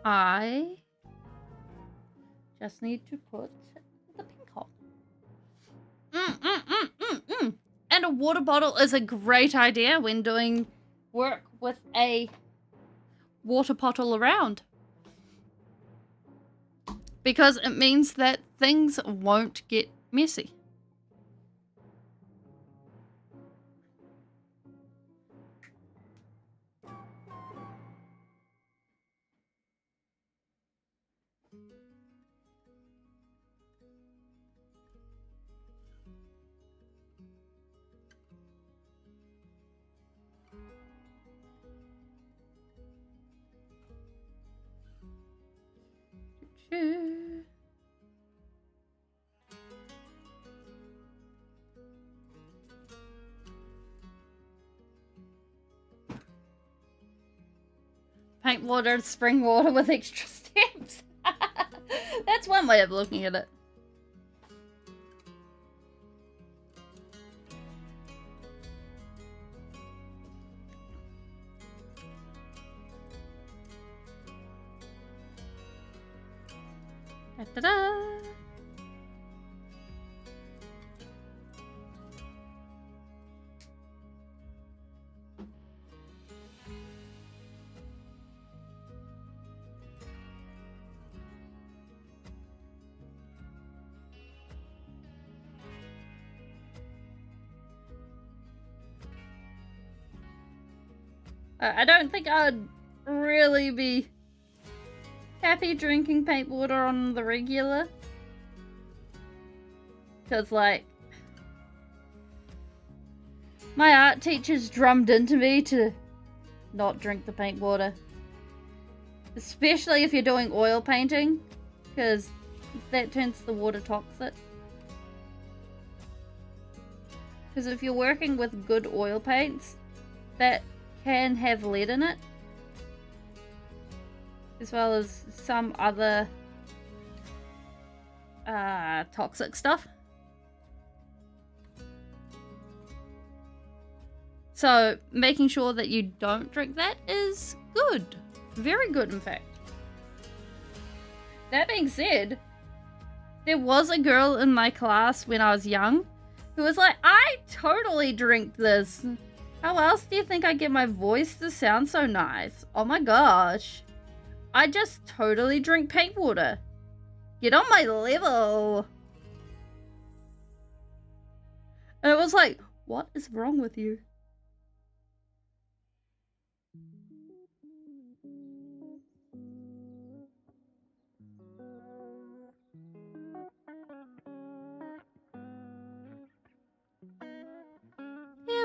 I just need to put the pink on. And a water bottle is a great idea when doing work with a water bottle around. Because it means that things won't get messy. Paint water, spring water with extra steps. That's one way of looking at it. Ta-da! I don't think I'd really be happy drinking paint water on the regular. Because, like, my art teachers drummed into me to not drink the paint water. Especially if you're doing oil painting, because that turns the water toxic. Because if you're working with good oil paints, that can have lead in it, as well as some other toxic stuff. So making sure that you don't drink that is good. Very good, in fact. That being said, there was a girl in my class when I was young who was like, I totally drink this. How else do you think I get my voice to sound so nice? Oh my gosh. I just totally drink paint water. Get on my level. And it was like, what is wrong with you?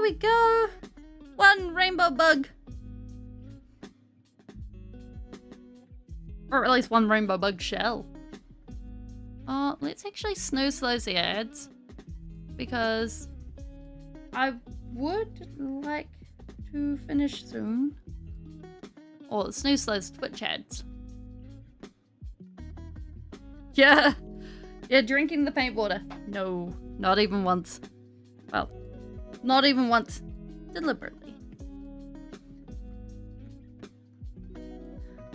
we go. One rainbow bug. Or at least one rainbow bug shell. Let's actually snooze those ads. Because I would like to finish soon. Or snooze those Twitch ads. Yeah. Yeah, drinking the paint water. No, not even once. Well, not even once. Deliberately.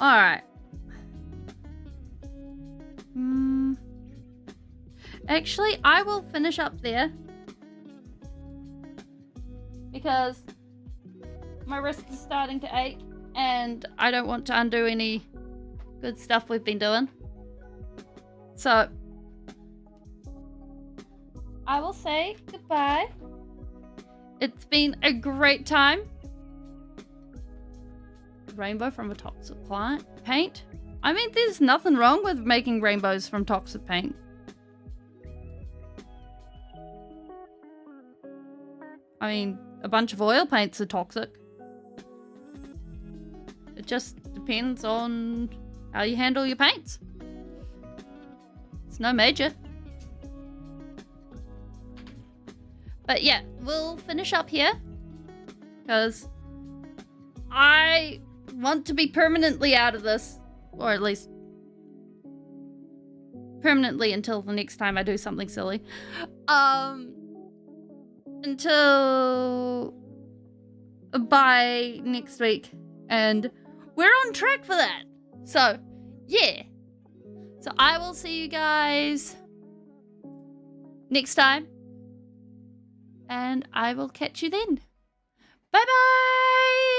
Alright. Actually, I will finish up there. Because my wrist is starting to ache. And I don't want to undo any good stuff we've been doing. So, I will say goodbye. It's been a great time. Rainbow from a toxic paint. I mean, there's nothing wrong with making rainbows from toxic paint. I mean, a bunch of oil paints are toxic. It just depends on how you handle your paints. It's no major. But yeah, we'll finish up here. Because I want to be permanently out of this. Or at least permanently until the next time I do something silly. Until by next week. And we're on track for that. So, yeah. So I will see you guys next time. And I will catch you then. Bye-bye!